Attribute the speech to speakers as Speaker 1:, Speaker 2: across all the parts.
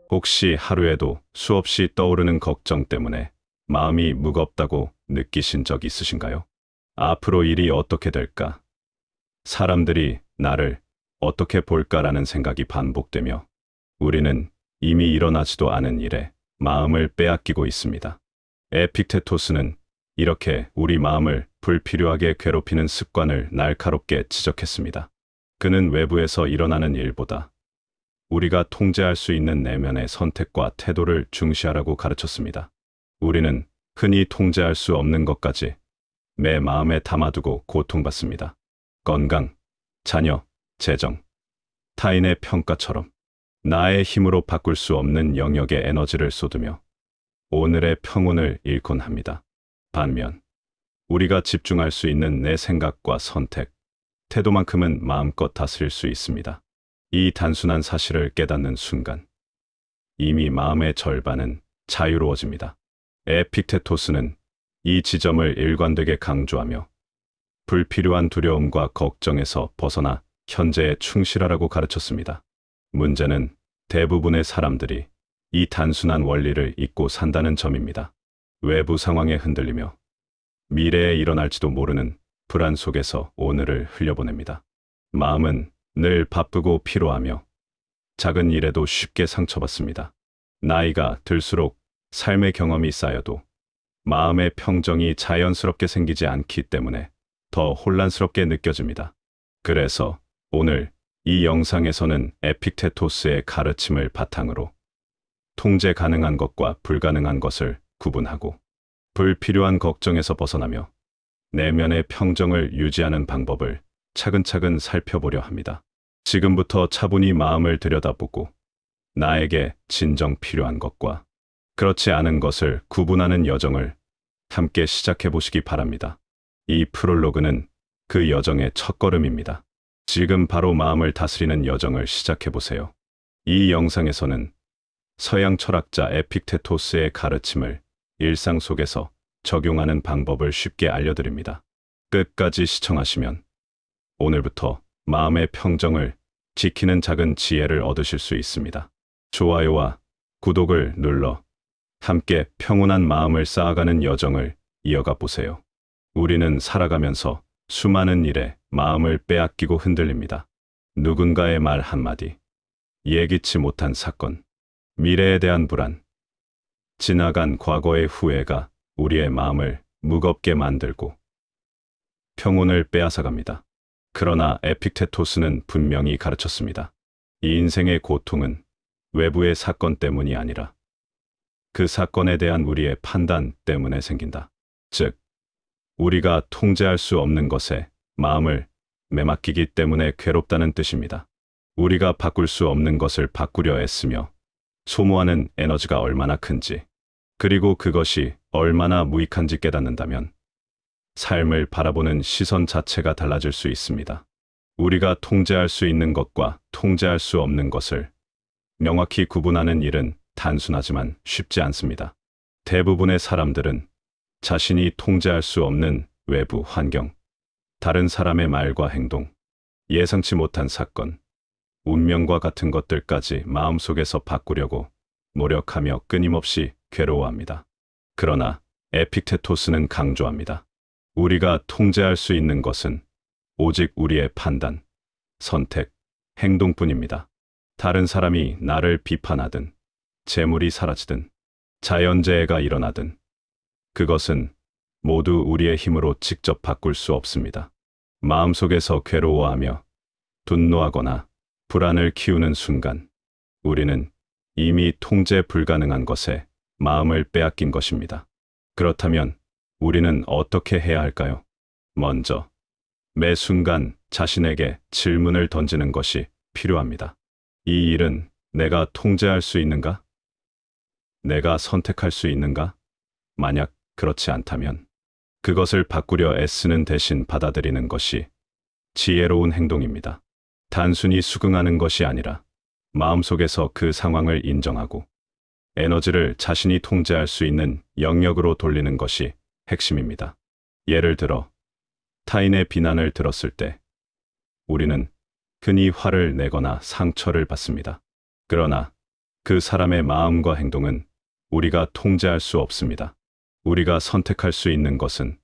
Speaker 1: 혹시 하루에도 수없이 떠오르는 걱정 때문에 마음이 무겁다고 느끼신 적 있으신가요? 앞으로 일이 어떻게 될까? 사람들이 나를 어떻게 볼까라는 생각이 반복되며 우리는 이미 일어나지도 않은 일에 마음을 빼앗기고 있습니다. 에픽테토스는 이렇게 우리 마음을 불필요하게 괴롭히는 습관을 날카롭게 지적했습니다. 그는 외부에서 일어나는 일보다 우리가 통제할 수 있는 내면의 선택과 태도를 중시하라고 가르쳤습니다. 우리는 흔히 통제할 수 없는 것까지 내 마음에 담아두고 고통받습니다. 건강, 자녀, 재정, 타인의 평가처럼 나의 힘으로 바꿀 수 없는 영역에 에너지를 쏟으며 오늘의 평온을 잃곤 합니다. 반면 우리가 집중할 수 있는 내 생각과 선택, 태도만큼은 마음껏 다스릴 수 있습니다. 이 단순한 사실을 깨닫는 순간 이미 마음의 절반은 자유로워집니다. 에픽테토스는 이 지점을 일관되게 강조하며 불필요한 두려움과 걱정에서 벗어나 현재에 충실하라고 가르쳤습니다. 문제는 대부분의 사람들이 이 단순한 원리를 잊고 산다는 점입니다. 외부 상황에 흔들리며 미래에 일어날지도 모르는 불안 속에서 오늘을 흘려보냅니다. 마음은 늘 바쁘고 피로하며 작은 일에도 쉽게 상처받습니다. 나이가 들수록 삶의 경험이 쌓여도 마음의 평정이 자연스럽게 생기지 않기 때문에 더 혼란스럽게 느껴집니다. 그래서 오늘 이 영상에서는 에픽테토스의 가르침을 바탕으로 통제 가능한 것과 불가능한 것을 구분하고 불필요한 걱정에서 벗어나며 내면의 평정을 유지하는 방법을 차근차근 살펴보려 합니다. 지금부터 차분히 마음을 들여다보고 나에게 진정 필요한 것과 그렇지 않은 것을 구분하는 여정을 함께 시작해 보시기 바랍니다. 이 프롤로그는 그 여정의 첫걸음입니다. 지금 바로 마음을 다스리는 여정을 시작해 보세요. 이 영상에서는 서양 철학자 에픽테토스의 가르침을 일상 속에서 적용하는 방법을 쉽게 알려드립니다. 끝까지 시청하시면 오늘부터 마음의 평정을 지키는 작은 지혜를 얻으실 수 있습니다. 좋아요와 구독을 눌러 함께 평온한 마음을 쌓아가는 여정을 이어가 보세요. 우리는 살아가면서 수많은 일에 마음을 빼앗기고 흔들립니다. 누군가의 말 한마디, 예기치 못한 사건, 미래에 대한 불안, 지나간 과거의 후회가 우리의 마음을 무겁게 만들고 평온을 빼앗아갑니다. 그러나 에픽테토스는 분명히 가르쳤습니다. 이 인생의 고통은 외부의 사건 때문이 아니라 그 사건에 대한 우리의 판단 때문에 생긴다. 즉, 우리가 통제할 수 없는 것에 마음을 매맡기기 때문에 괴롭다는 뜻입니다. 우리가 바꿀 수 없는 것을 바꾸려 애쓰며 소모하는 에너지가 얼마나 큰지, 그리고 그것이 얼마나 무익한지 깨닫는다면 삶을 바라보는 시선 자체가 달라질 수 있습니다. 우리가 통제할 수 있는 것과 통제할 수 없는 것을 명확히 구분하는 일은 단순하지만 쉽지 않습니다. 대부분의 사람들은 자신이 통제할 수 없는 외부 환경, 다른 사람의 말과 행동, 예상치 못한 사건, 운명과 같은 것들까지 마음속에서 바꾸려고 노력하며 끊임없이 괴로워합니다. 그러나 에픽테토스는 강조합니다. 우리가 통제할 수 있는 것은 오직 우리의 판단, 선택, 행동뿐입니다. 다른 사람이 나를 비판하든, 재물이 사라지든, 자연재해가 일어나든, 그것은 모두 우리의 힘으로 직접 바꿀 수 없습니다. 마음속에서 괴로워하며 분노하거나 불안을 키우는 순간, 우리는 이미 통제 불가능한 것에 마음을 빼앗긴 것입니다. 그렇다면 우리는 어떻게 해야 할까요? 먼저, 매 순간 자신에게 질문을 던지는 것이 필요합니다. 이 일은 내가 통제할 수 있는가? 내가 선택할 수 있는가? 만약 그렇지 않다면 그것을 바꾸려 애쓰는 대신 받아들이는 것이 지혜로운 행동입니다. 단순히 수긍하는 것이 아니라 마음속에서 그 상황을 인정하고 에너지를 자신이 통제할 수 있는 영역으로 돌리는 것이 핵심입니다. 예를 들어 타인의 비난을 들었을 때 우리는 흔히 화를 내거나 상처를 받습니다. 그러나 그 사람의 마음과 행동은 우리가 통제할 수 없습니다. 우리가 선택할 수 있는 것은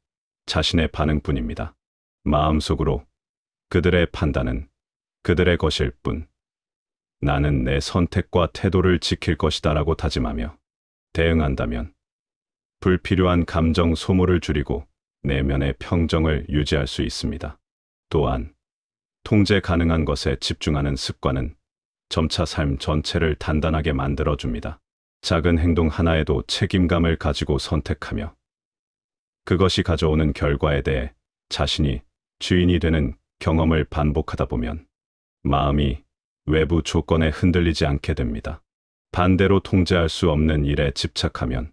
Speaker 1: 자신의 반응뿐입니다. 마음속으로 그들의 판단은 그들의 것일 뿐, 나는 내 선택과 태도를 지킬 것이다라고 다짐하며 대응한다면 불필요한 감정 소모를 줄이고 내면의 평정을 유지할 수 있습니다. 또한 통제 가능한 것에 집중하는 습관은 점차 삶 전체를 단단하게 만들어줍니다. 작은 행동 하나에도 책임감을 가지고 선택하며 그것이 가져오는 결과에 대해 자신이 주인이 되는 경험을 반복하다 보면 마음이 외부 조건에 흔들리지 않게 됩니다. 반대로 통제할 수 없는 일에 집착하면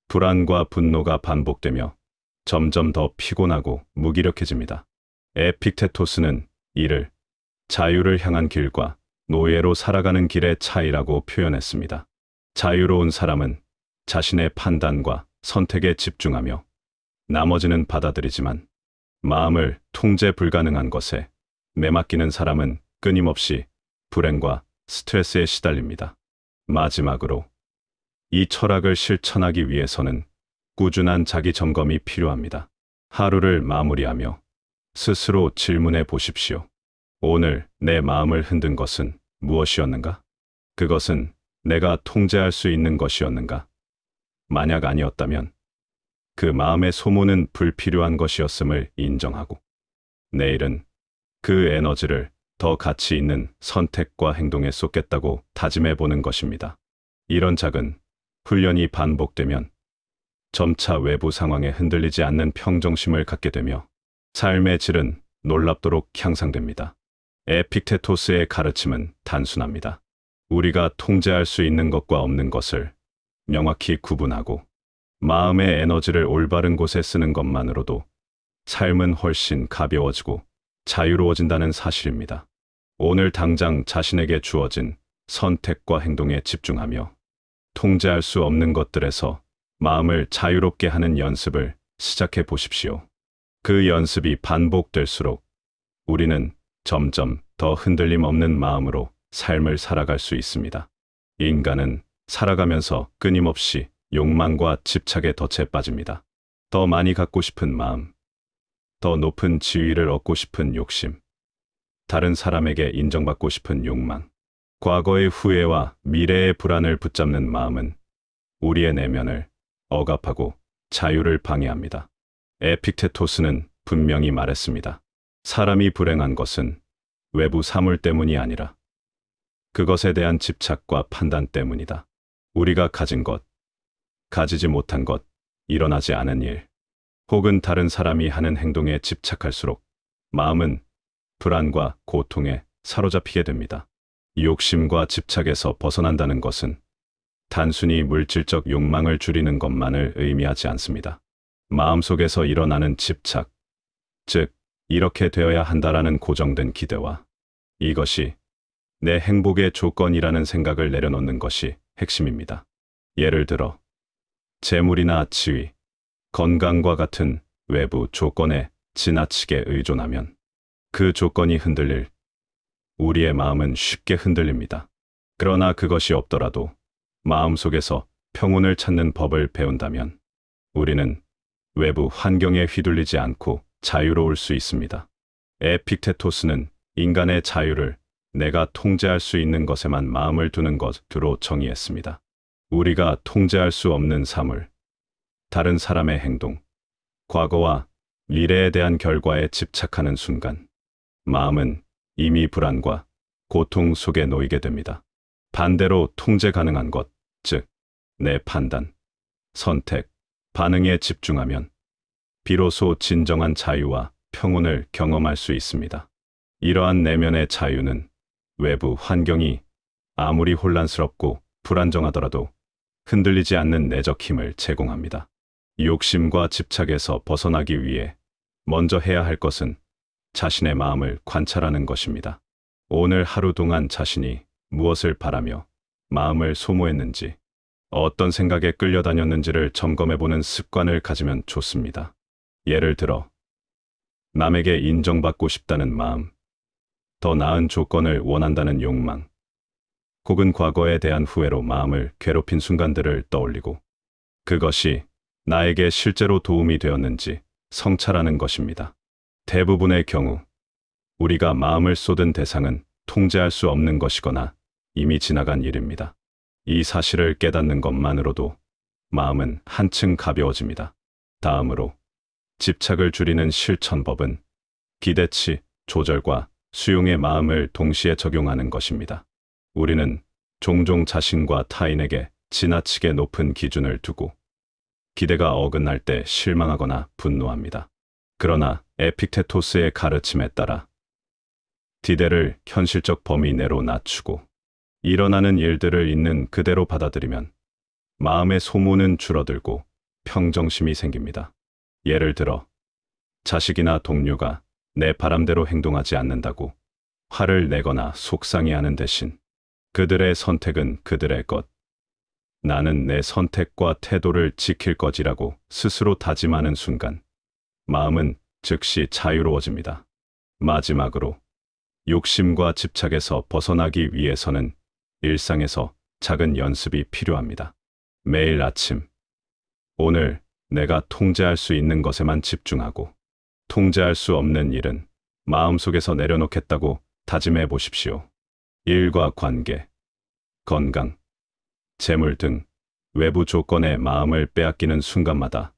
Speaker 1: 불안과 분노가 반복되며 점점 더 피곤하고 무기력해집니다. 에픽테토스는 이를 자유를 향한 길과 노예로 살아가는 길의 차이라고 표현했습니다. 자유로운 사람은 자신의 판단과 선택에 집중하며 나머지는 받아들이지만 마음을 통제 불가능한 것에 매맡기는 사람은 끊임없이 불행과 스트레스에 시달립니다. 마지막으로 이 철학을 실천하기 위해서는 꾸준한 자기 점검이 필요합니다. 하루를 마무리하며 스스로 질문해 보십시오. 오늘 내 마음을 흔든 것은 무엇이었는가? 그것은 내가 통제할 수 있는 것이었는가? 만약 아니었다면 그 마음의 소모는 불필요한 것이었음을 인정하고 내일은 그 에너지를 더 가치 있는 선택과 행동에 쏟겠다고 다짐해 보는 것입니다. 이런 작은 훈련이 반복되면 점차 외부 상황에 흔들리지 않는 평정심을 갖게 되며 삶의 질은 놀랍도록 향상됩니다. 에픽테토스의 가르침은 단순합니다. 우리가 통제할 수 있는 것과 없는 것을 명확히 구분하고 마음의 에너지를 올바른 곳에 쓰는 것만으로도 삶은 훨씬 가벼워지고 자유로워진다는 사실입니다. 오늘 당장 자신에게 주어진 선택과 행동에 집중하며 통제할 수 없는 것들에서 마음을 자유롭게 하는 연습을 시작해 보십시오. 그 연습이 반복될수록 우리는 점점 더 흔들림 없는 마음으로 삶을 살아갈 수 있습니다. 인간은 살아가면서 끊임없이 욕망과 집착에 덫에 빠집니다. 더 많이 갖고 싶은 마음, 더 높은 지위를 얻고 싶은 욕심, 다른 사람에게 인정받고 싶은 욕망, 과거의 후회와 미래의 불안을 붙잡는 마음은 우리의 내면을 억압하고 자유를 방해합니다. 에픽테토스는 분명히 말했습니다. 사람이 불행한 것은 외부 사물 때문이 아니라 그것에 대한 집착과 판단 때문이다. 우리가 가진 것, 가지지 못한 것, 일어나지 않은 일, 혹은 다른 사람이 하는 행동에 집착할수록 마음은 불안과 고통에 사로잡히게 됩니다. 욕심과 집착에서 벗어난다는 것은 단순히 물질적 욕망을 줄이는 것만을 의미하지 않습니다. 마음속에서 일어나는 집착, 즉 이렇게 되어야 한다라는 고정된 기대와 이것이 내 행복의 조건이라는 생각을 내려놓는 것이 핵심입니다. 예를 들어 재물이나 지위, 건강과 같은 외부 조건에 지나치게 의존하면 그 조건이 흔들릴 우리의 마음은 쉽게 흔들립니다. 그러나 그것이 없더라도 마음속에서 평온을 찾는 법을 배운다면 우리는 외부 환경에 휘둘리지 않고 자유로울 수 있습니다. 에픽테토스는 인간의 자유를 내가 통제할 수 있는 것에만 마음을 두는 것으로 정의했습니다. 우리가 통제할 수 없는 사물, 다른 사람의 행동, 과거와 미래에 대한 결과에 집착하는 순간 마음은 이미 불안과 고통 속에 놓이게 됩니다. 반대로 통제 가능한 것, 즉 내 판단, 선택, 반응에 집중하면 비로소 진정한 자유와 평온을 경험할 수 있습니다. 이러한 내면의 자유는 외부 환경이 아무리 혼란스럽고 불안정하더라도 흔들리지 않는 내적 힘을 제공합니다. 욕심과 집착에서 벗어나기 위해 먼저 해야 할 것은 자신의 마음을 관찰하는 것입니다. 오늘 하루 동안 자신이 무엇을 바라며 마음을 소모했는지, 어떤 생각에 끌려다녔는지를 점검해보는 습관을 가지면 좋습니다. 예를 들어 남에게 인정받고 싶다는 마음, 더 나은 조건을 원한다는 욕망, 혹은 과거에 대한 후회로 마음을 괴롭힌 순간들을 떠올리고 그것이 나에게 실제로 도움이 되었는지 성찰하는 것입니다. 대부분의 경우 우리가 마음을 쏟은 대상은 통제할 수 없는 것이거나 이미 지나간 일입니다. 이 사실을 깨닫는 것만으로도 마음은 한층 가벼워집니다. 다음으로 집착을 줄이는 실천법은 기대치 조절과 수용의 마음을 동시에 적용하는 것입니다. 우리는 종종 자신과 타인에게 지나치게 높은 기준을 두고 기대가 어긋날 때 실망하거나 분노합니다. 그러나 에픽테토스의 가르침에 따라 기대를 현실적 범위 내로 낮추고 일어나는 일들을 있는 그대로 받아들이면 마음의 소모는 줄어들고 평정심이 생깁니다. 예를 들어 자식이나 동료가 내 바람대로 행동하지 않는다고 화를 내거나 속상해하는 대신 그들의 선택은 그들의 것, 나는 내 선택과 태도를 지킬 것이라고 스스로 다짐하는 순간 마음은 즉시 자유로워집니다. 마지막으로 욕심과 집착에서 벗어나기 위해서는 일상에서 작은 연습이 필요합니다. 매일 아침, 오늘 내가 통제할 수 있는 것에만 집중하고 통제할 수 없는 일은 마음속에서 내려놓겠다고 다짐해 보십시오. 일과 관계, 건강, 재물 등 외부 조건에 마음을 빼앗기는 순간마다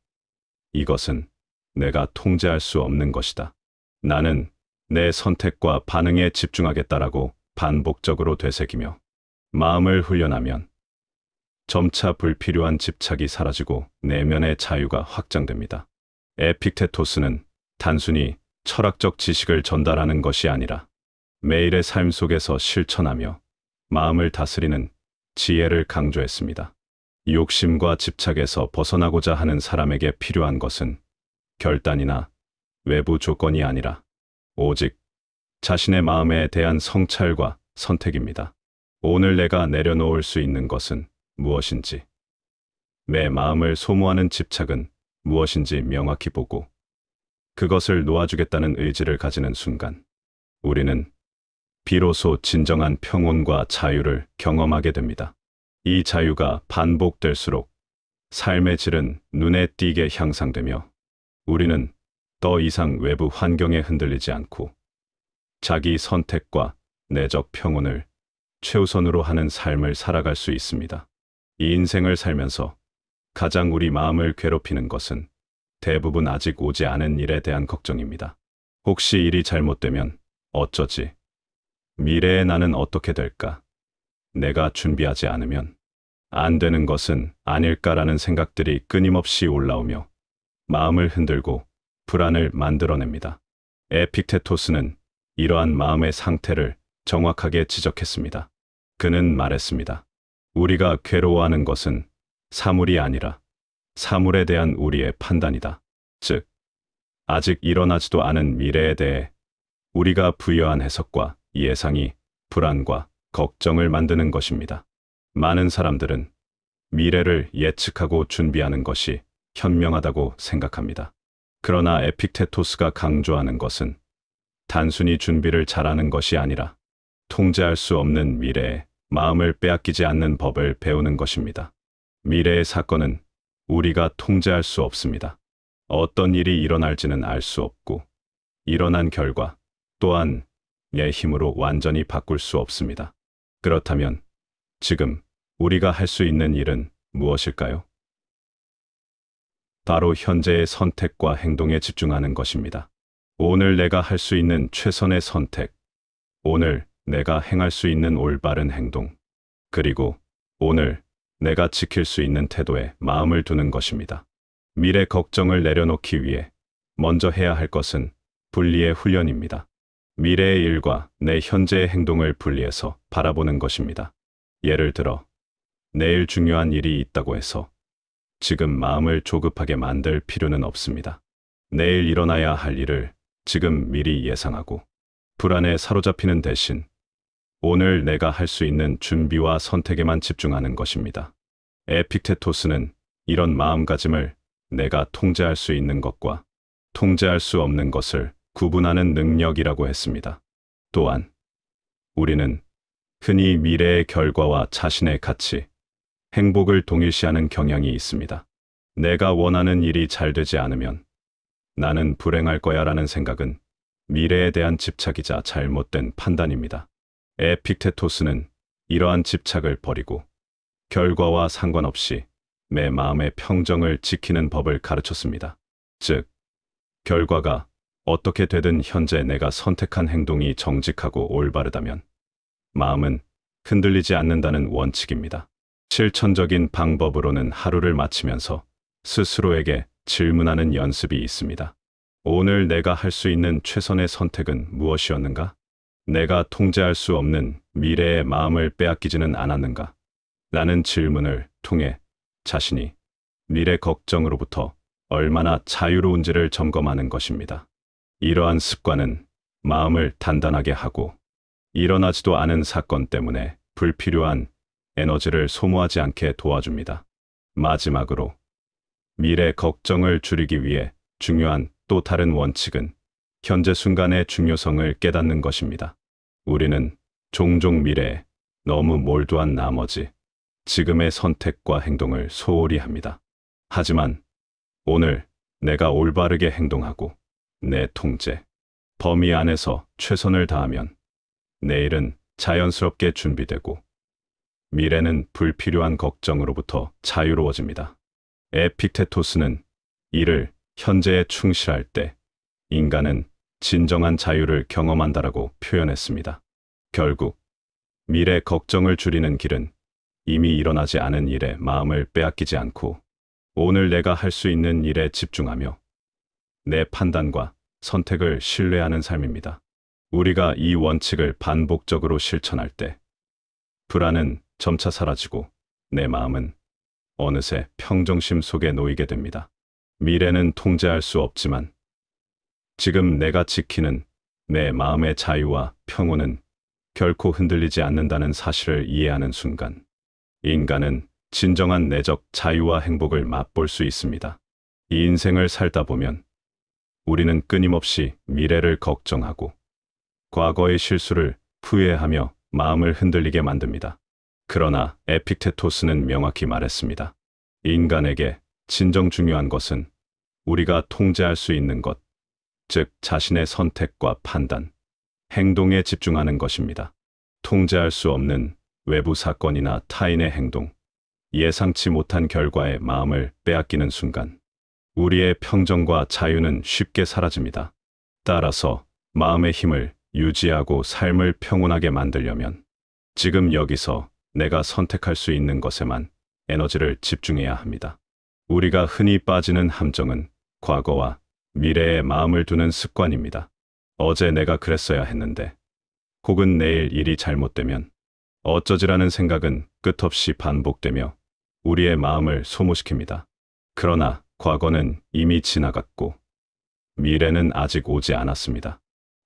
Speaker 1: 이것은 내가 통제할 수 없는 것이다. 나는 내 선택과 반응에 집중하겠다라고 반복적으로 되새기며 마음을 훈련하면 점차 불필요한 집착이 사라지고 내면의 자유가 확장됩니다. 에픽테토스는 단순히 철학적 지식을 전달하는 것이 아니라 매일의 삶 속에서 실천하며 마음을 다스리는 지혜를 강조했습니다. 욕심과 집착에서 벗어나고자 하는 사람에게 필요한 것은 결단이나 외부 조건이 아니라 오직 자신의 마음에 대한 성찰과 선택입니다. 오늘 내가 내려놓을 수 있는 것은 무엇인지, 내 마음을 소모하는 집착은 무엇인지 명확히 보고 그것을 놓아주겠다는 의지를 가지는 순간 우리는 비로소 진정한 평온과 자유를 경험하게 됩니다. 이 자유가 반복될수록 삶의 질은 눈에 띄게 향상되며 우리는 더 이상 외부 환경에 흔들리지 않고 자기 선택과 내적 평온을 최우선으로 하는 삶을 살아갈 수 있습니다. 이 인생을 살면서 가장 우리 마음을 괴롭히는 것은 대부분 아직 오지 않은 일에 대한 걱정입니다. 혹시 일이 잘못되면 어쩌지? 미래의 나는 어떻게 될까? 내가 준비하지 않으면 안 되는 것은 아닐까라는 생각들이 끊임없이 올라오며 마음을 흔들고 불안을 만들어냅니다. 에픽테토스는 이러한 마음의 상태를 정확하게 지적했습니다. 그는 말했습니다. 우리가 괴로워하는 것은 사물이 아니라 사물에 대한 우리의 판단이다. 즉, 아직 일어나지도 않은 미래에 대해 우리가 부여한 해석과 예상이 불안과 걱정을 만드는 것입니다. 많은 사람들은 미래를 예측하고 준비하는 것이 현명하다고 생각합니다. 그러나 에픽테토스가 강조하는 것은 단순히 준비를 잘하는 것이 아니라 통제할 수 없는 미래에 마음을 빼앗기지 않는 법을 배우는 것입니다. 미래의 사건은 우리가 통제할 수 없습니다. 어떤 일이 일어날지는 알 수 없고 일어난 결과 또한 내 힘으로 완전히 바꿀 수 없습니다. 그렇다면 지금 우리가 할 수 있는 일은 무엇일까요? 바로 현재의 선택과 행동에 집중하는 것입니다. 오늘 내가 할 수 있는 최선의 선택, 오늘 내가 행할 수 있는 올바른 행동, 그리고 오늘 내가 지킬 수 있는 태도에 마음을 두는 것입니다. 미래 걱정을 내려놓기 위해 먼저 해야 할 것은 분리의 훈련입니다. 미래의 일과 내 현재의 행동을 분리해서 바라보는 것입니다. 예를 들어 내일 중요한 일이 있다고 해서 지금 마음을 조급하게 만들 필요는 없습니다. 내일 일어나야 할 일을 지금 미리 예상하고 불안에 사로잡히는 대신 오늘 내가 할 수 있는 준비와 선택에만 집중하는 것입니다. 에픽테토스는 이런 마음가짐을 내가 통제할 수 있는 것과 통제할 수 없는 것을 구분하는 능력이라고 했습니다. 또한 우리는 흔히 미래의 결과와 자신의 가치, 행복을 동일시하는 경향이 있습니다. 내가 원하는 일이 잘 되지 않으면 나는 불행할 거야라는 생각은 미래에 대한 집착이자 잘못된 판단입니다. 에픽테토스는 이러한 집착을 버리고 결과와 상관없이 내 마음의 평정을 지키는 법을 가르쳤습니다. 즉, 결과가 어떻게 되든 현재 내가 선택한 행동이 정직하고 올바르다면 마음은 흔들리지 않는다는 원칙입니다. 실천적인 방법으로는 하루를 마치면서 스스로에게 질문하는 연습이 있습니다. 오늘 내가 할 수 있는 최선의 선택은 무엇이었는가? 내가 통제할 수 없는 미래의 마음을 빼앗기지는 않았는가? 라는 질문을 통해 자신이 미래 걱정으로부터 얼마나 자유로운지를 점검하는 것입니다. 이러한 습관은 마음을 단단하게 하고 일어나지도 않은 사건 때문에 불필요한 에너지를 소모하지 않게 도와줍니다. 마지막으로 미래 걱정을 줄이기 위해 중요한 또 다른 원칙은 현재 순간의 중요성을 깨닫는 것입니다. 우리는 종종 미래에 너무 몰두한 나머지 지금의 선택과 행동을 소홀히 합니다. 하지만 오늘 내가 올바르게 행동하고 내 통제, 범위 안에서 최선을 다하면 내일은 자연스럽게 준비되고 미래는 불필요한 걱정으로부터 자유로워집니다. 에픽테토스는 이를 현재에 충실할 때 인간은 진정한 자유를 경험한다라고 표현했습니다. 결국 미래 걱정을 줄이는 길은 이미 일어나지 않은 일에 마음을 빼앗기지 않고 오늘 내가 할 수 있는 일에 집중하며 내 판단과 선택을 신뢰하는 삶입니다. 우리가 이 원칙을 반복적으로 실천할 때 불안은 점차 사라지고 내 마음은 어느새 평정심 속에 놓이게 됩니다. 미래는 통제할 수 없지만 지금 내가 지키는 내 마음의 자유와 평온은 결코 흔들리지 않는다는 사실을 이해하는 순간 인간은 진정한 내적 자유와 행복을 맛볼 수 있습니다. 이 인생을 살다 보면 우리는 끊임없이 미래를 걱정하고 과거의 실수를 후회하며 마음을 흔들리게 만듭니다. 그러나 에픽테토스는 명확히 말했습니다. 인간에게 진정 중요한 것은 우리가 통제할 수 있는 것, 즉 자신의 선택과 판단, 행동에 집중하는 것입니다. 통제할 수 없는 외부 사건이나 타인의 행동, 예상치 못한 결과에 마음을 빼앗기는 순간 우리의 평정과 자유는 쉽게 사라집니다. 따라서 마음의 힘을 유지하고 삶을 평온하게 만들려면 지금 여기서 내가 선택할 수 있는 것에만 에너지를 집중해야 합니다. 우리가 흔히 빠지는 함정은 과거와 미래에 마음을 두는 습관입니다. 어제 내가 그랬어야 했는데, 혹은 내일 일이 잘못되면 어쩌지라는 생각은 끝없이 반복되며 우리의 마음을 소모시킵니다. 그러나 과거는 이미 지나갔고 미래는 아직 오지 않았습니다.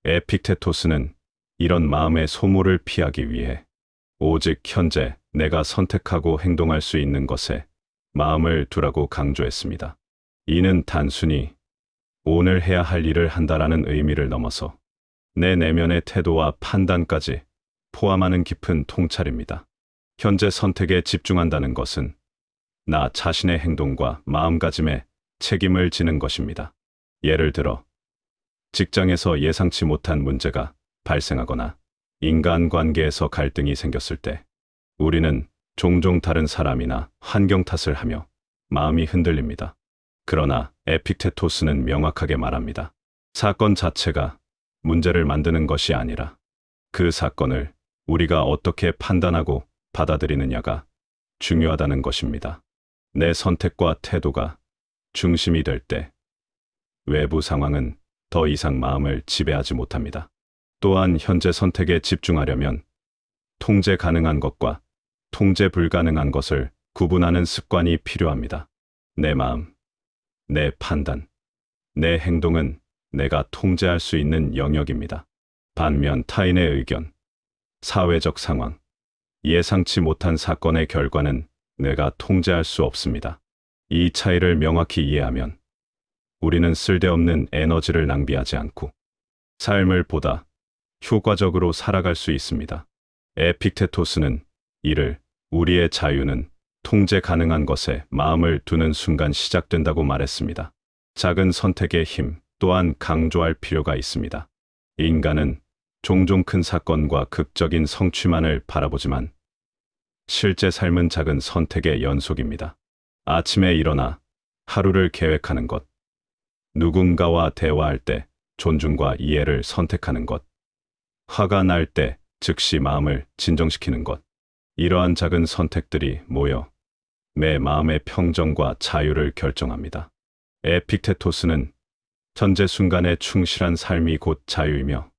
Speaker 1: 에픽테토스는 이런 마음의 소모를 피하기 위해 오직 현재 내가 선택하고 행동할 수 있는 것에 마음을 두라고 강조했습니다. 이는 단순히 오늘 해야 할 일을 한다라는 의미를 넘어서 내 내면의 태도와 판단까지 포함하는 깊은 통찰입니다. 현재 선택에 집중한다는 것은 나 자신의 행동과 마음가짐에 책임을 지는 것입니다. 예를 들어 직장에서 예상치 못한 문제가 발생하거나 인간관계에서 갈등이 생겼을 때 우리는 종종 다른 사람이나 환경 탓을 하며 마음이 흔들립니다. 그러나 에픽테토스는 명확하게 말합니다. 사건 자체가 문제를 만드는 것이 아니라 그 사건을 우리가 어떻게 판단하고 받아들이느냐가 중요하다는 것입니다. 내 선택과 태도가 중심이 될 때 외부 상황은 더 이상 마음을 지배하지 못합니다. 또한 현재 선택에 집중하려면 통제 가능한 것과 통제 불가능한 것을 구분하는 습관이 필요합니다. 내 마음, 내 판단, 내 행동은 내가 통제할 수 있는 영역입니다. 반면 타인의 의견, 사회적 상황, 예상치 못한 사건의 결과는 내가 통제할 수 없습니다. 이 차이를 명확히 이해하면 우리는 쓸데없는 에너지를 낭비하지 않고 삶을 보다 효과적으로 살아갈 수 있습니다. 에픽테토스는 이를 우리의 자유는 통제 가능한 것에 마음을 두는 순간 시작된다고 말했습니다. 작은 선택의 힘 또한 강조할 필요가 있습니다. 인간은 종종 큰 사건과 극적인 성취만을 바라보지만 실제 삶은 작은 선택의 연속입니다. 아침에 일어나 하루를 계획하는 것, 누군가와 대화할 때 존중과 이해를 선택하는 것, 화가 날 때 즉시 마음을 진정시키는 것, 이러한 작은 선택들이 모여 내 마음의 평정과 자유를 결정합니다. 에픽테토스는 현재 순간에 충실한 삶이 곧 자유이며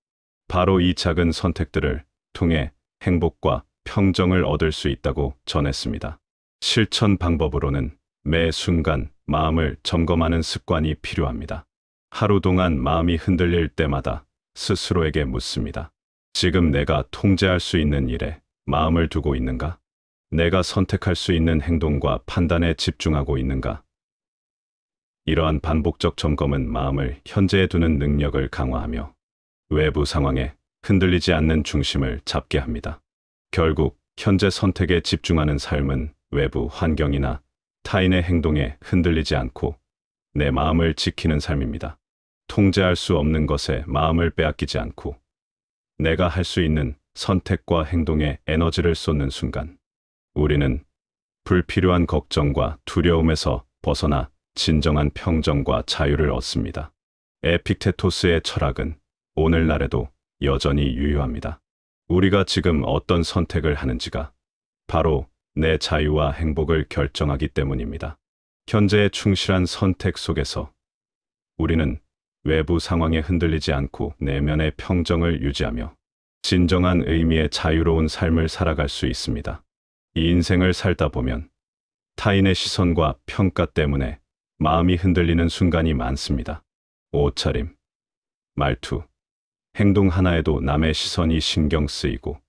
Speaker 1: 바로 이 작은 선택들을 통해 행복과 평정을 얻을 수 있다고 전했습니다. 실천 방법으로는 매 순간 마음을 점검하는 습관이 필요합니다. 하루 동안 마음이 흔들릴 때마다 스스로에게 묻습니다. 지금 내가 통제할 수 있는 일에 마음을 두고 있는가? 내가 선택할 수 있는 행동과 판단에 집중하고 있는가? 이러한 반복적 점검은 마음을 현재에 두는 능력을 강화하며 외부 상황에 흔들리지 않는 중심을 잡게 합니다. 결국 현재 선택에 집중하는 삶은 외부 환경이나 타인의 행동에 흔들리지 않고 내 마음을 지키는 삶입니다. 통제할 수 없는 것에 마음을 빼앗기지 않고 내가 할 수 있는 선택과 행동에 에너지를 쏟는 순간 우리는 불필요한 걱정과 두려움에서 벗어나 진정한 평정과 자유를 얻습니다. 에픽테토스의 철학은 오늘날에도 여전히 유효합니다. 우리가 지금 어떤 선택을 하는지가 바로 내 자유와 행복을 결정하기 때문입니다. 현재의 충실한 선택 속에서 우리는 외부 상황에 흔들리지 않고 내면의 평정을 유지하며 진정한 의미의 자유로운 삶을 살아갈 수 있습니다. 이 인생을 살다 보면 타인의 시선과 평가 때문에 마음이 흔들리는 순간이 많습니다. 옷차림, 말투, 행동 하나에도 남의 시선이 신경 쓰이고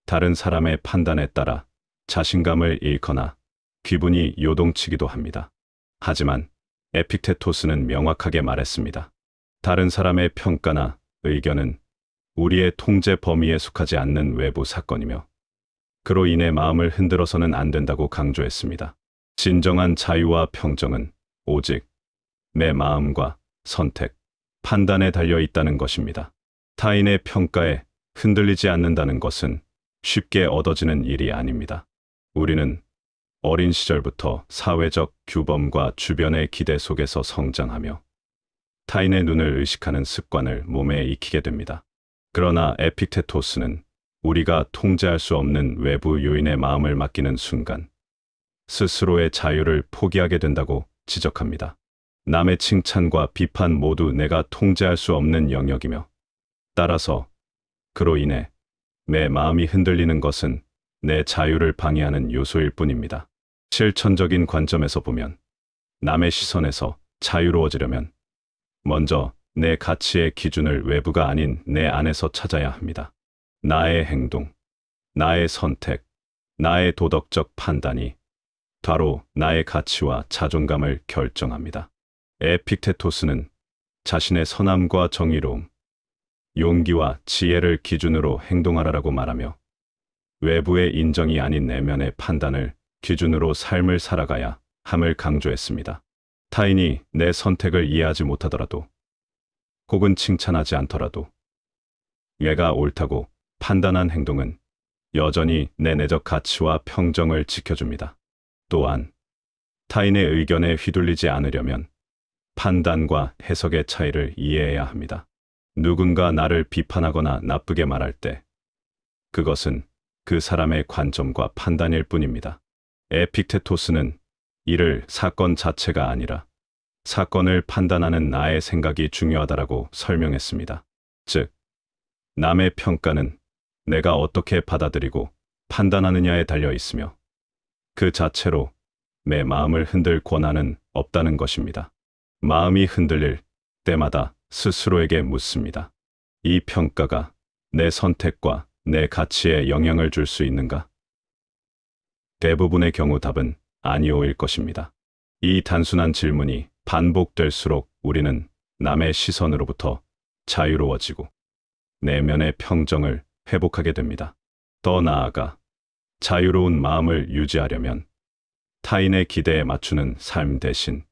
Speaker 1: 다른 사람의 판단에 따라 자신감을 잃거나 기분이 요동치기도 합니다. 하지만 에픽테토스는 명확하게 말했습니다. 다른 사람의 평가나 의견은 우리의 통제 범위에 속하지 않는 외부 사건이며 그로 인해 마음을 흔들어서는 안 된다고 강조했습니다. 진정한 자유와 평정은 오직 내 마음과 선택, 판단에 달려 있다는 것입니다. 타인의 평가에 흔들리지 않는다는 것은 쉽게 얻어지는 일이 아닙니다. 우리는 어린 시절부터 사회적 규범과 주변의 기대 속에서 성장하며 타인의 눈을 의식하는 습관을 몸에 익히게 됩니다. 그러나 에픽테토스는 우리가 통제할 수 없는 외부 요인에 마음을 맡기는 순간 스스로의 자유를 포기하게 된다고 지적합니다. 남의 칭찬과 비판 모두 내가 통제할 수 없는 영역이며 따라서 그로 인해 내 마음이 흔들리는 것은 내 자유를 방해하는 요소일 뿐입니다. 실천적인 관점에서 보면 남의 시선에서 자유로워지려면 먼저 내 가치의 기준을 외부가 아닌 내 안에서 찾아야 합니다. 나의 행동, 나의 선택, 나의 도덕적 판단이 바로 나의 가치와 자존감을 결정합니다. 에픽테토스는 자신의 선함과 정의로움, 용기와 지혜를 기준으로 행동하라고 말하며 외부의 인정이 아닌 내면의 판단을 기준으로 삶을 살아가야 함을 강조했습니다. 타인이 내 선택을 이해하지 못하더라도 혹은 칭찬하지 않더라도 내가 옳다고 판단한 행동은 여전히 내 내적 가치와 평정을 지켜줍니다. 또한 타인의 의견에 휘둘리지 않으려면 판단과 해석의 차이를 이해해야 합니다. 누군가 나를 비판하거나 나쁘게 말할 때 그것은 그 사람의 관점과 판단일 뿐입니다. 에픽테토스는 이를 사건 자체가 아니라 사건을 판단하는 나의 생각이 중요하다라고 설명했습니다. 즉, 남의 평가는 내가 어떻게 받아들이고 판단하느냐에 달려 있으며 그 자체로 내 마음을 흔들 권한은 없다는 것입니다. 마음이 흔들릴 때마다 스스로에게 묻습니다. 이 평가가 내 선택과 내 가치에 영향을 줄 수 있는가? 대부분의 경우 답은 아니오일 것입니다. 이 단순한 질문이 반복될수록 우리는 남의 시선으로부터 자유로워지고 내면의 평정을 회복하게 됩니다. 더 나아가 자유로운 마음을 유지하려면 타인의 기대에 맞추는 삶 대신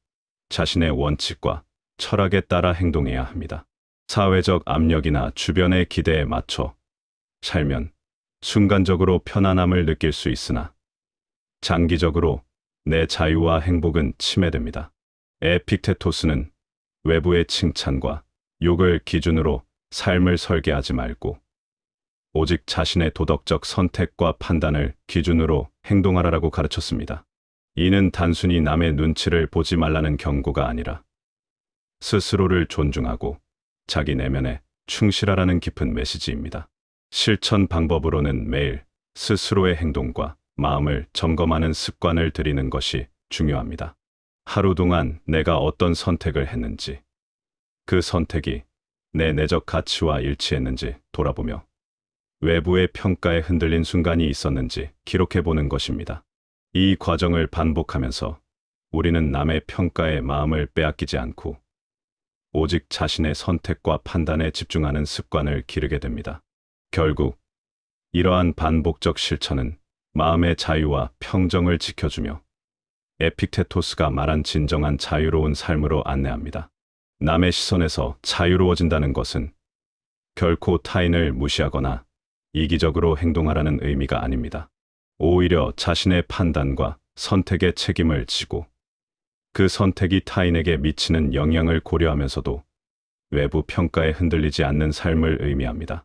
Speaker 1: 자신의 원칙과 철학에 따라 행동해야 합니다. 사회적 압력이나 주변의 기대에 맞춰 살면 순간적으로 편안함을 느낄 수 있으나 장기적으로 내 자유와 행복은 침해됩니다. 에픽테토스는 외부의 칭찬과 욕을 기준으로 삶을 설계하지 말고 오직 자신의 도덕적 선택과 판단을 기준으로 행동하라고 가르쳤습니다. 이는 단순히 남의 눈치를 보지 말라는 경고가 아니라 스스로를 존중하고 자기 내면에 충실하라는 깊은 메시지입니다. 실천 방법으로는 매일 스스로의 행동과 마음을 점검하는 습관을 들이는 것이 중요합니다. 하루 동안 내가 어떤 선택을 했는지, 그 선택이 내 내적 가치와 일치했는지 돌아보며 외부의 평가에 흔들린 순간이 있었는지 기록해보는 것입니다. 이 과정을 반복하면서 우리는 남의 평가에 마음을 빼앗기지 않고 오직 자신의 선택과 판단에 집중하는 습관을 기르게 됩니다. 결국 이러한 반복적 실천은 마음의 자유와 평정을 지켜주며 에픽테토스가 말한 진정한 자유로운 삶으로 안내합니다. 남의 시선에서 자유로워진다는 것은 결코 타인을 무시하거나 이기적으로 행동하라는 의미가 아닙니다. 오히려 자신의 판단과 선택에 책임을 지고 그 선택이 타인에게 미치는 영향을 고려하면서도 외부 평가에 흔들리지 않는 삶을 의미합니다.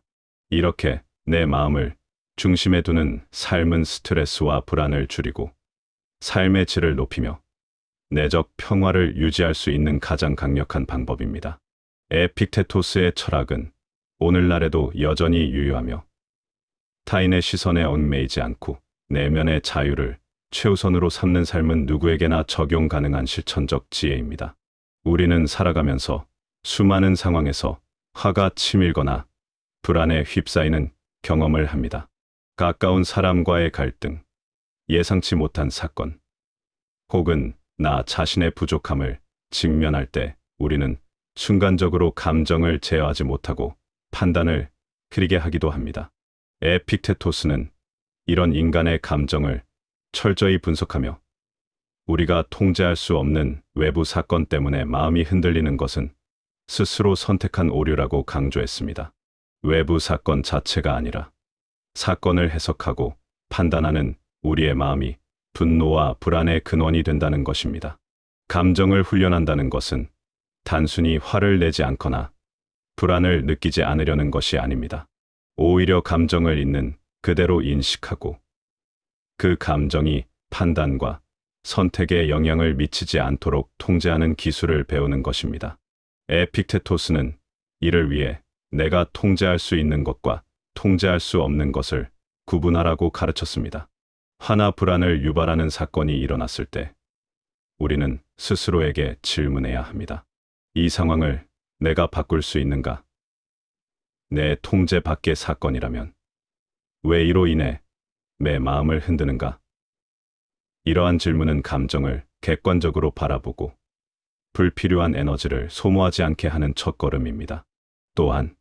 Speaker 1: 이렇게 내 마음을 중심에 두는 삶은 스트레스와 불안을 줄이고 삶의 질을 높이며 내적 평화를 유지할 수 있는 가장 강력한 방법입니다. 에픽테토스의 철학은 오늘날에도 여전히 유효하며 타인의 시선에 얽매이지 않고 내면의 자유를 최우선으로 삼는 삶은 누구에게나 적용 가능한 실천적 지혜입니다. 우리는 살아가면서 수많은 상황에서 화가 치밀거나 불안에 휩싸이는 경험을 합니다. 가까운 사람과의 갈등, 예상치 못한 사건, 혹은 나 자신의 부족함을 직면할 때 우리는 순간적으로 감정을 제어하지 못하고 판단을 흐리게 하기도 합니다. 에픽테토스는 이런 인간의 감정을 철저히 분석하며 우리가 통제할 수 없는 외부 사건 때문에 마음이 흔들리는 것은 스스로 선택한 오류라고 강조했습니다. 외부 사건 자체가 아니라 사건을 해석하고 판단하는 우리의 마음이 분노와 불안의 근원이 된다는 것입니다. 감정을 훈련한다는 것은 단순히 화를 내지 않거나 불안을 느끼지 않으려는 것이 아닙니다. 오히려 감정을 있는 그대로 인식하고 그 감정이 판단과 선택에 영향을 미치지 않도록 통제하는 기술을 배우는 것입니다. 에픽테토스는 이를 위해 내가 통제할 수 있는 것과 통제할 수 없는 것을 구분하라고 가르쳤습니다. 화나 불안을 유발하는 사건이 일어났을 때 우리는 스스로에게 질문해야 합니다. 이 상황을 내가 바꿀 수 있는가? 내 통제 밖의 사건이라면 왜 이로 인해 내 마음을 흔드는가? 이러한 질문은 감정을 객관적으로 바라보고 불필요한 에너지를 소모하지 않게 하는 첫걸음입니다. 또한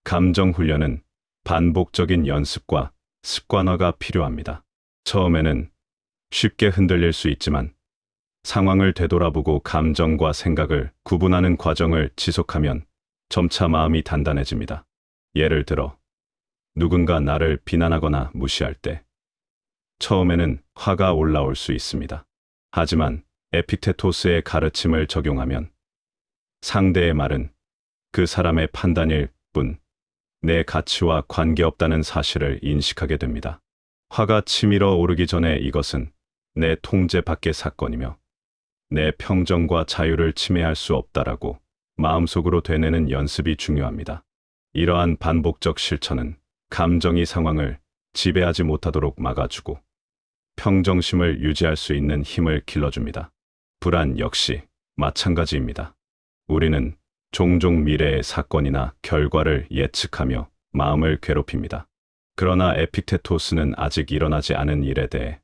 Speaker 1: 감정 훈련은 반복적인 연습과 습관화가 필요합니다. 처음에는 쉽게 흔들릴 수 있지만 상황을 되돌아보고 감정과 생각을 구분하는 과정을 지속하면 점차 마음이 단단해집니다. 예를 들어 누군가 나를 비난하거나 무시할 때 처음에는 화가 올라올 수 있습니다. 하지만 에픽테토스의 가르침을 적용하면 상대의 말은 그 사람의 판단일 뿐 내 가치와 관계없다는 사실을 인식하게 됩니다. 화가 치밀어 오르기 전에 이것은 내 통제 밖의 사건이며 내 평정과 자유를 침해할 수 없다라고 마음속으로 되뇌는 연습이 중요합니다. 이러한 반복적 실천은 감정이 상황을 지배하지 못하도록 막아주고 평정심을 유지할 수 있는 힘을 길러줍니다. 불안 역시 마찬가지입니다. 우리는 종종 미래의 사건이나 결과를 예측하며 마음을 괴롭힙니다. 그러나 에픽테토스는 아직 일어나지 않은 일에 대해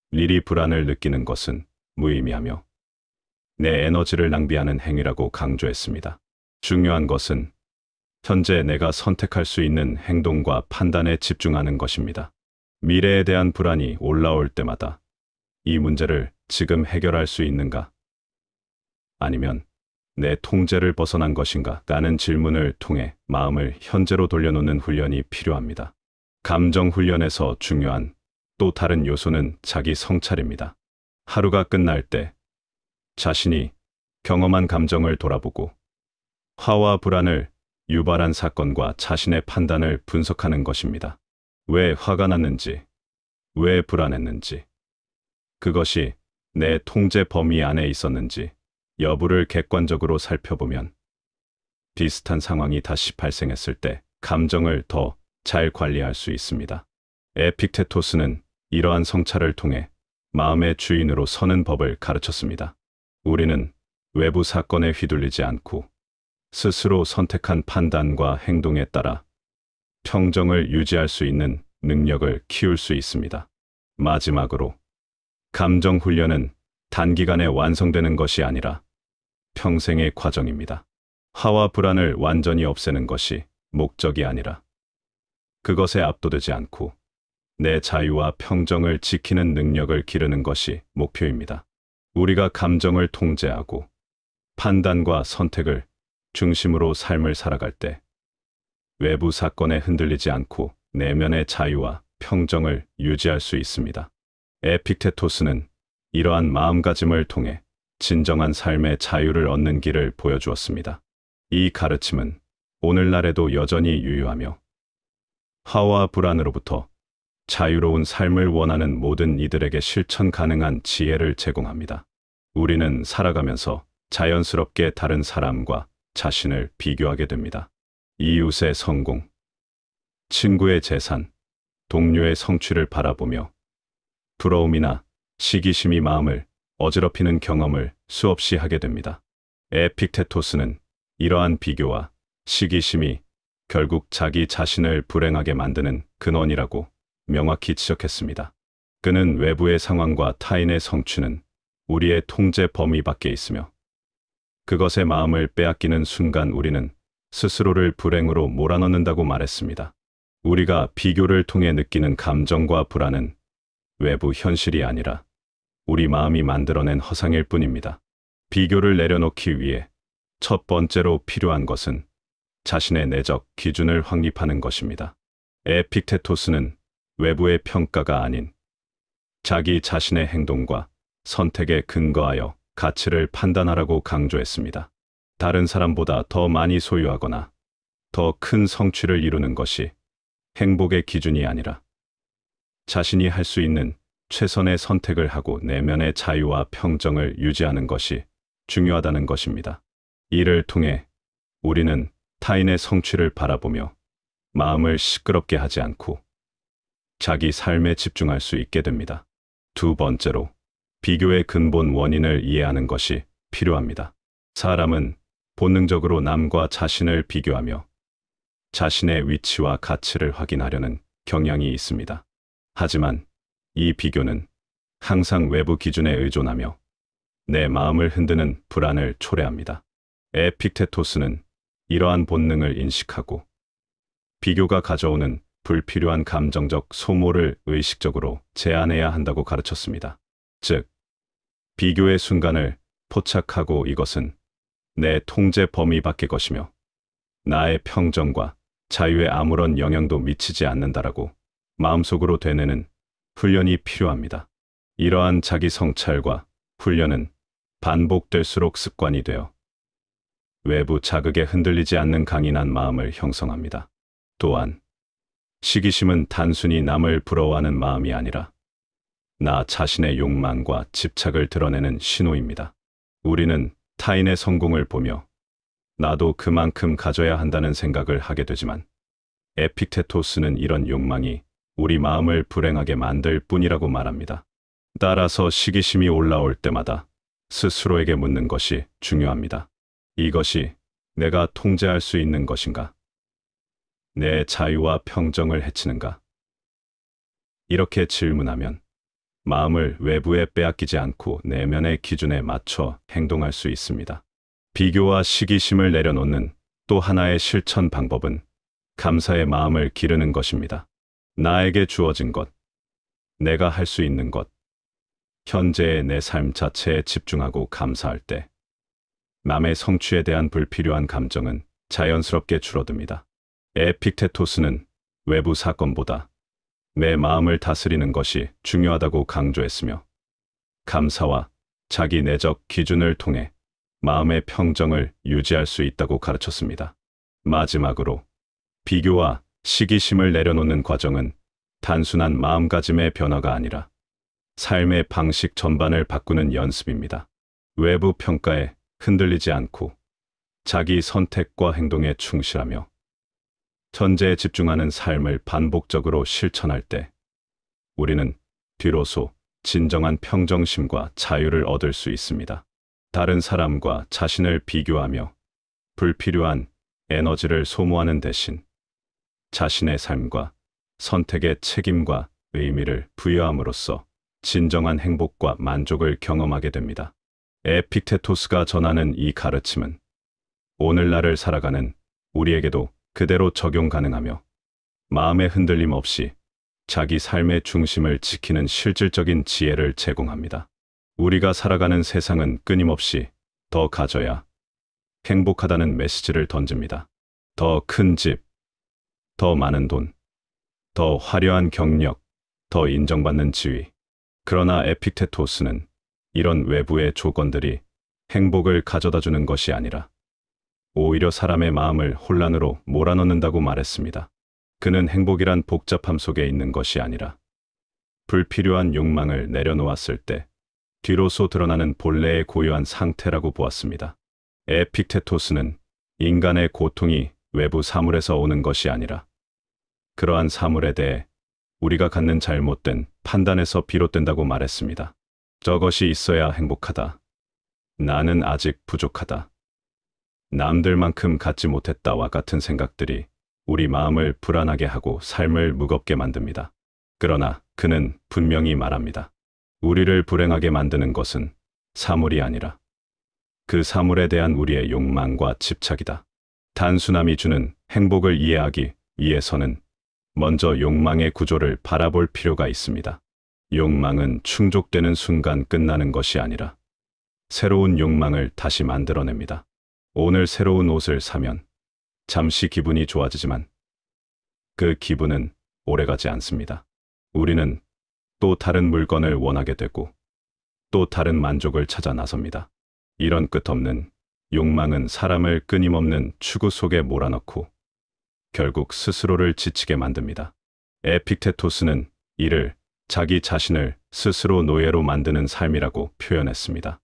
Speaker 1: 미리 불안을 느끼는 것은 무의미하며 내 에너지를 낭비하는 행위라고 강조했습니다. 중요한 것은 현재 내가 선택할 수 있는 행동과 판단에 집중하는 것입니다. 미래에 대한 불안이 올라올 때마다 이 문제를 지금 해결할 수 있는가? 아니면 내 통제를 벗어난 것인가? 라는 질문을 통해 마음을 현재로 돌려놓는 훈련이 필요합니다. 감정 훈련에서 중요한 또 다른 요소는 자기 성찰입니다. 하루가 끝날 때 자신이 경험한 감정을 돌아보고 화와 불안을 유발한 사건과 자신의 판단을 분석하는 것입니다. 왜 화가 났는지, 왜 불안했는지, 그것이 내 통제 범위 안에 있었는지 여부를 객관적으로 살펴보면 비슷한 상황이 다시 발생했을 때 감정을 더 잘 관리할 수 있습니다. 에픽테토스는 이러한 성찰을 통해 마음의 주인으로 서는 법을 가르쳤습니다. 우리는 외부 사건에 휘둘리지 않고 스스로 선택한 판단과 행동에 따라 평정을 유지할 수 있는 능력을 키울 수 있습니다. 마지막으로 감정 훈련은 단기간에 완성되는 것이 아니라 평생의 과정입니다. 화와 불안을 완전히 없애는 것이 목적이 아니라 그것에 압도되지 않고 내 자유와 평정을 지키는 능력을 기르는 것이 목표입니다. 우리가 감정을 통제하고 판단과 선택을 중심으로 삶을 살아갈 때 외부 사건에 흔들리지 않고 내면의 자유와 평정을 유지할 수 있습니다. 에픽테토스는 이러한 마음가짐을 통해 진정한 삶의 자유를 얻는 길을 보여주었습니다. 이 가르침은 오늘날에도 여전히 유효하며 화와 불안으로부터 자유로운 삶을 원하는 모든 이들에게 실천 가능한 지혜를 제공합니다. 우리는 살아가면서 자연스럽게 다른 사람과 자신을 비교하게 됩니다. 이웃의 성공, 친구의 재산, 동료의 성취를 바라보며 부러움이나 시기심이 마음을 어지럽히는 경험을 수없이 하게 됩니다. 에픽테토스는 이러한 비교와 시기심이 결국 자기 자신을 불행하게 만드는 근원이라고 명확히 지적했습니다. 그는 외부의 상황과 타인의 성취는 우리의 통제 범위 밖에 있으며 그것의 마음을 빼앗기는 순간 우리는 스스로를 불행으로 몰아넣는다고 말했습니다. 우리가 비교를 통해 느끼는 감정과 불안은 외부 현실이 아니라 우리 마음이 만들어낸 허상일 뿐입니다. 비교를 내려놓기 위해 첫 번째로 필요한 것은 자신의 내적 기준을 확립하는 것입니다. 에픽테토스는 외부의 평가가 아닌 자기 자신의 행동과 선택에 근거하여 가치를 판단하라고 강조했습니다. 다른 사람보다 더 많이 소유하거나 더 큰 성취를 이루는 것이 행복의 기준이 아니라 자신이 할 수 있는 최선의 선택을 하고 내면의 자유와 평정을 유지하는 것이 중요하다는 것입니다. 이를 통해 우리는 타인의 성취를 바라보며 마음을 시끄럽게 하지 않고 자기 삶에 집중할 수 있게 됩니다. 두 번째로 비교의 근본 원인을 이해하는 것이 필요합니다. 사람은 본능적으로 남과 자신을 비교하며 자신의 위치와 가치를 확인하려는 경향이 있습니다. 하지만 이 비교는 항상 외부 기준에 의존하며 내 마음을 흔드는 불안을 초래합니다. 에픽테토스는 이러한 본능을 인식하고 비교가 가져오는 불필요한 감정적 소모를 의식적으로 제한해야 한다고 가르쳤습니다. 즉, 비교의 순간을 포착하고 이것은 내 통제 범위 밖의 것이며 나의 평정과 자유에 아무런 영향도 미치지 않는다라고 마음속으로 되뇌는 훈련이 필요합니다. 이러한 자기 성찰과 훈련은 반복될수록 습관이 되어 외부 자극에 흔들리지 않는 강인한 마음을 형성합니다. 또한 시기심은 단순히 남을 부러워하는 마음이 아니라 나 자신의 욕망과 집착을 드러내는 신호입니다. 우리는 타인의 성공을 보며 나도 그만큼 가져야 한다는 생각을 하게 되지만 에픽테토스는 이런 욕망이 우리 마음을 불행하게 만들 뿐이라고 말합니다. 따라서 시기심이 올라올 때마다 스스로에게 묻는 것이 중요합니다. 이것이 내가 통제할 수 있는 것인가? 내 자유와 평정을 해치는가? 이렇게 질문하면 마음을 외부에 빼앗기지 않고 내면의 기준에 맞춰 행동할 수 있습니다. 비교와 시기심을 내려놓는 또 하나의 실천 방법은 감사의 마음을 기르는 것입니다. 나에게 주어진 것, 내가 할 수 있는 것, 현재의 내 삶 자체에 집중하고 감사할 때 남의 성취에 대한 불필요한 감정은 자연스럽게 줄어듭니다. 에픽테토스는 외부 사건보다 내 마음을 다스리는 것이 중요하다고 강조했으며, 감사와 자기 내적 기준을 통해 마음의 평정을 유지할 수 있다고 가르쳤습니다. 마지막으로, 비교와 시기심을 내려놓는 과정은 단순한 마음가짐의 변화가 아니라 삶의 방식 전반을 바꾸는 연습입니다. 외부 평가에 흔들리지 않고 자기 선택과 행동에 충실하며 현재에 집중하는 삶을 반복적으로 실천할 때 우리는 비로소 진정한 평정심과 자유를 얻을 수 있습니다. 다른 사람과 자신을 비교하며 불필요한 에너지를 소모하는 대신 자신의 삶과 선택에 책임과 의미를 부여함으로써 진정한 행복과 만족을 경험하게 됩니다. 에픽테토스가 전하는 이 가르침은 오늘날을 살아가는 우리에게도 그대로 적용 가능하며 마음의 흔들림 없이 자기 삶의 중심을 지키는 실질적인 지혜를 제공합니다. 우리가 살아가는 세상은 끊임없이 더 가져야 행복하다는 메시지를 던집니다. 더 큰 집, 더 많은 돈, 더 화려한 경력, 더 인정받는 지위. 그러나 에픽테토스는 이런 외부의 조건들이 행복을 가져다 주는 것이 아니라 오히려 사람의 마음을 혼란으로 몰아넣는다고 말했습니다. 그는 행복이란 복잡함 속에 있는 것이 아니라 불필요한 욕망을 내려놓았을 때 뒤로서 드러나는 본래의 고요한 상태라고 보았습니다. 에픽테토스는 인간의 고통이 외부 사물에서 오는 것이 아니라 그러한 사물에 대해 우리가 갖는 잘못된 판단에서 비롯된다고 말했습니다. 저것이 있어야 행복하다. 나는 아직 부족하다. 남들만큼 갖지 못했다와 같은 생각들이 우리 마음을 불안하게 하고 삶을 무겁게 만듭니다. 그러나 그는 분명히 말합니다. 우리를 불행하게 만드는 것은 사물이 아니라 그 사물에 대한 우리의 욕망과 집착이다. 단순함이 주는 행복을 이해하기 위해서는 먼저 욕망의 구조를 바라볼 필요가 있습니다. 욕망은 충족되는 순간 끝나는 것이 아니라 새로운 욕망을 다시 만들어냅니다. 오늘 새로운 옷을 사면 잠시 기분이 좋아지지만 그 기분은 오래가지 않습니다. 우리는 또 다른 물건을 원하게 되고 또 다른 만족을 찾아 나섭니다. 이런 끝없는 욕망은 사람을 끊임없는 추구 속에 몰아넣고 결국 스스로를 지치게 만듭니다. 에픽테토스는 이를 자기 자신을 스스로 노예로 만드는 삶이라고 표현했습니다.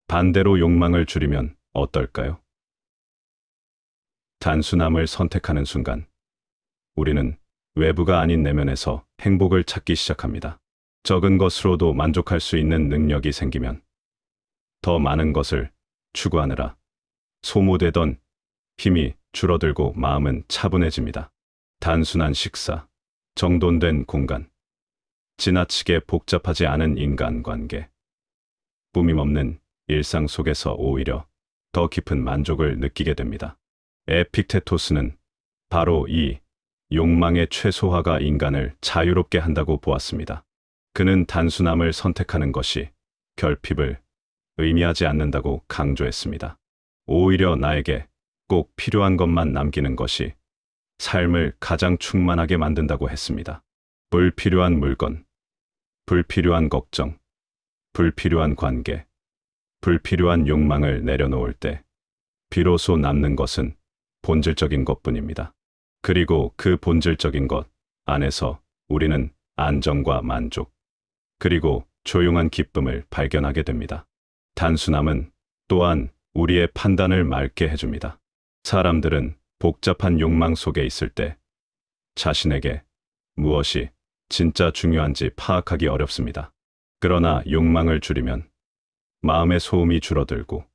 Speaker 1: 반대로 욕망을 줄이면 어떨까요? 단순함을 선택하는 순간 우리는 외부가 아닌 내면에서 행복을 찾기 시작합니다. 적은 것으로도 만족할 수 있는 능력이 생기면 더 많은 것을 추구하느라 소모되던 힘이 줄어들고 마음은 차분해집니다. 단순한 식사, 정돈된 공간, 지나치게 복잡하지 않은 인간관계, 꾸밈없는 일상 속에서 오히려 더 깊은 만족을 느끼게 됩니다. 에픽테토스는 바로 이 욕망의 최소화가 인간을 자유롭게 한다고 보았습니다. 그는 단순함을 선택하는 것이 결핍을 의미하지 않는다고 강조했습니다. 오히려 나에게 꼭 필요한 것만 남기는 것이 삶을 가장 충만하게 만든다고 했습니다. 불필요한 물건, 불필요한 걱정, 불필요한 관계, 불필요한 욕망을 내려놓을 때 비로소 남는 것은 본질적인 것뿐입니다. 그리고 그 본질적인 것 안에서 우리는 안정과 만족, 그리고 조용한 기쁨을 발견하게 됩니다. 단순함은 또한 우리의 판단을 맑게 해줍니다. 사람들은 복잡한 욕망 속에 있을 때 자신에게 무엇이 진짜 중요한지 파악하기 어렵습니다. 그러나 욕망을 줄이면 마음의 소음이 줄어들고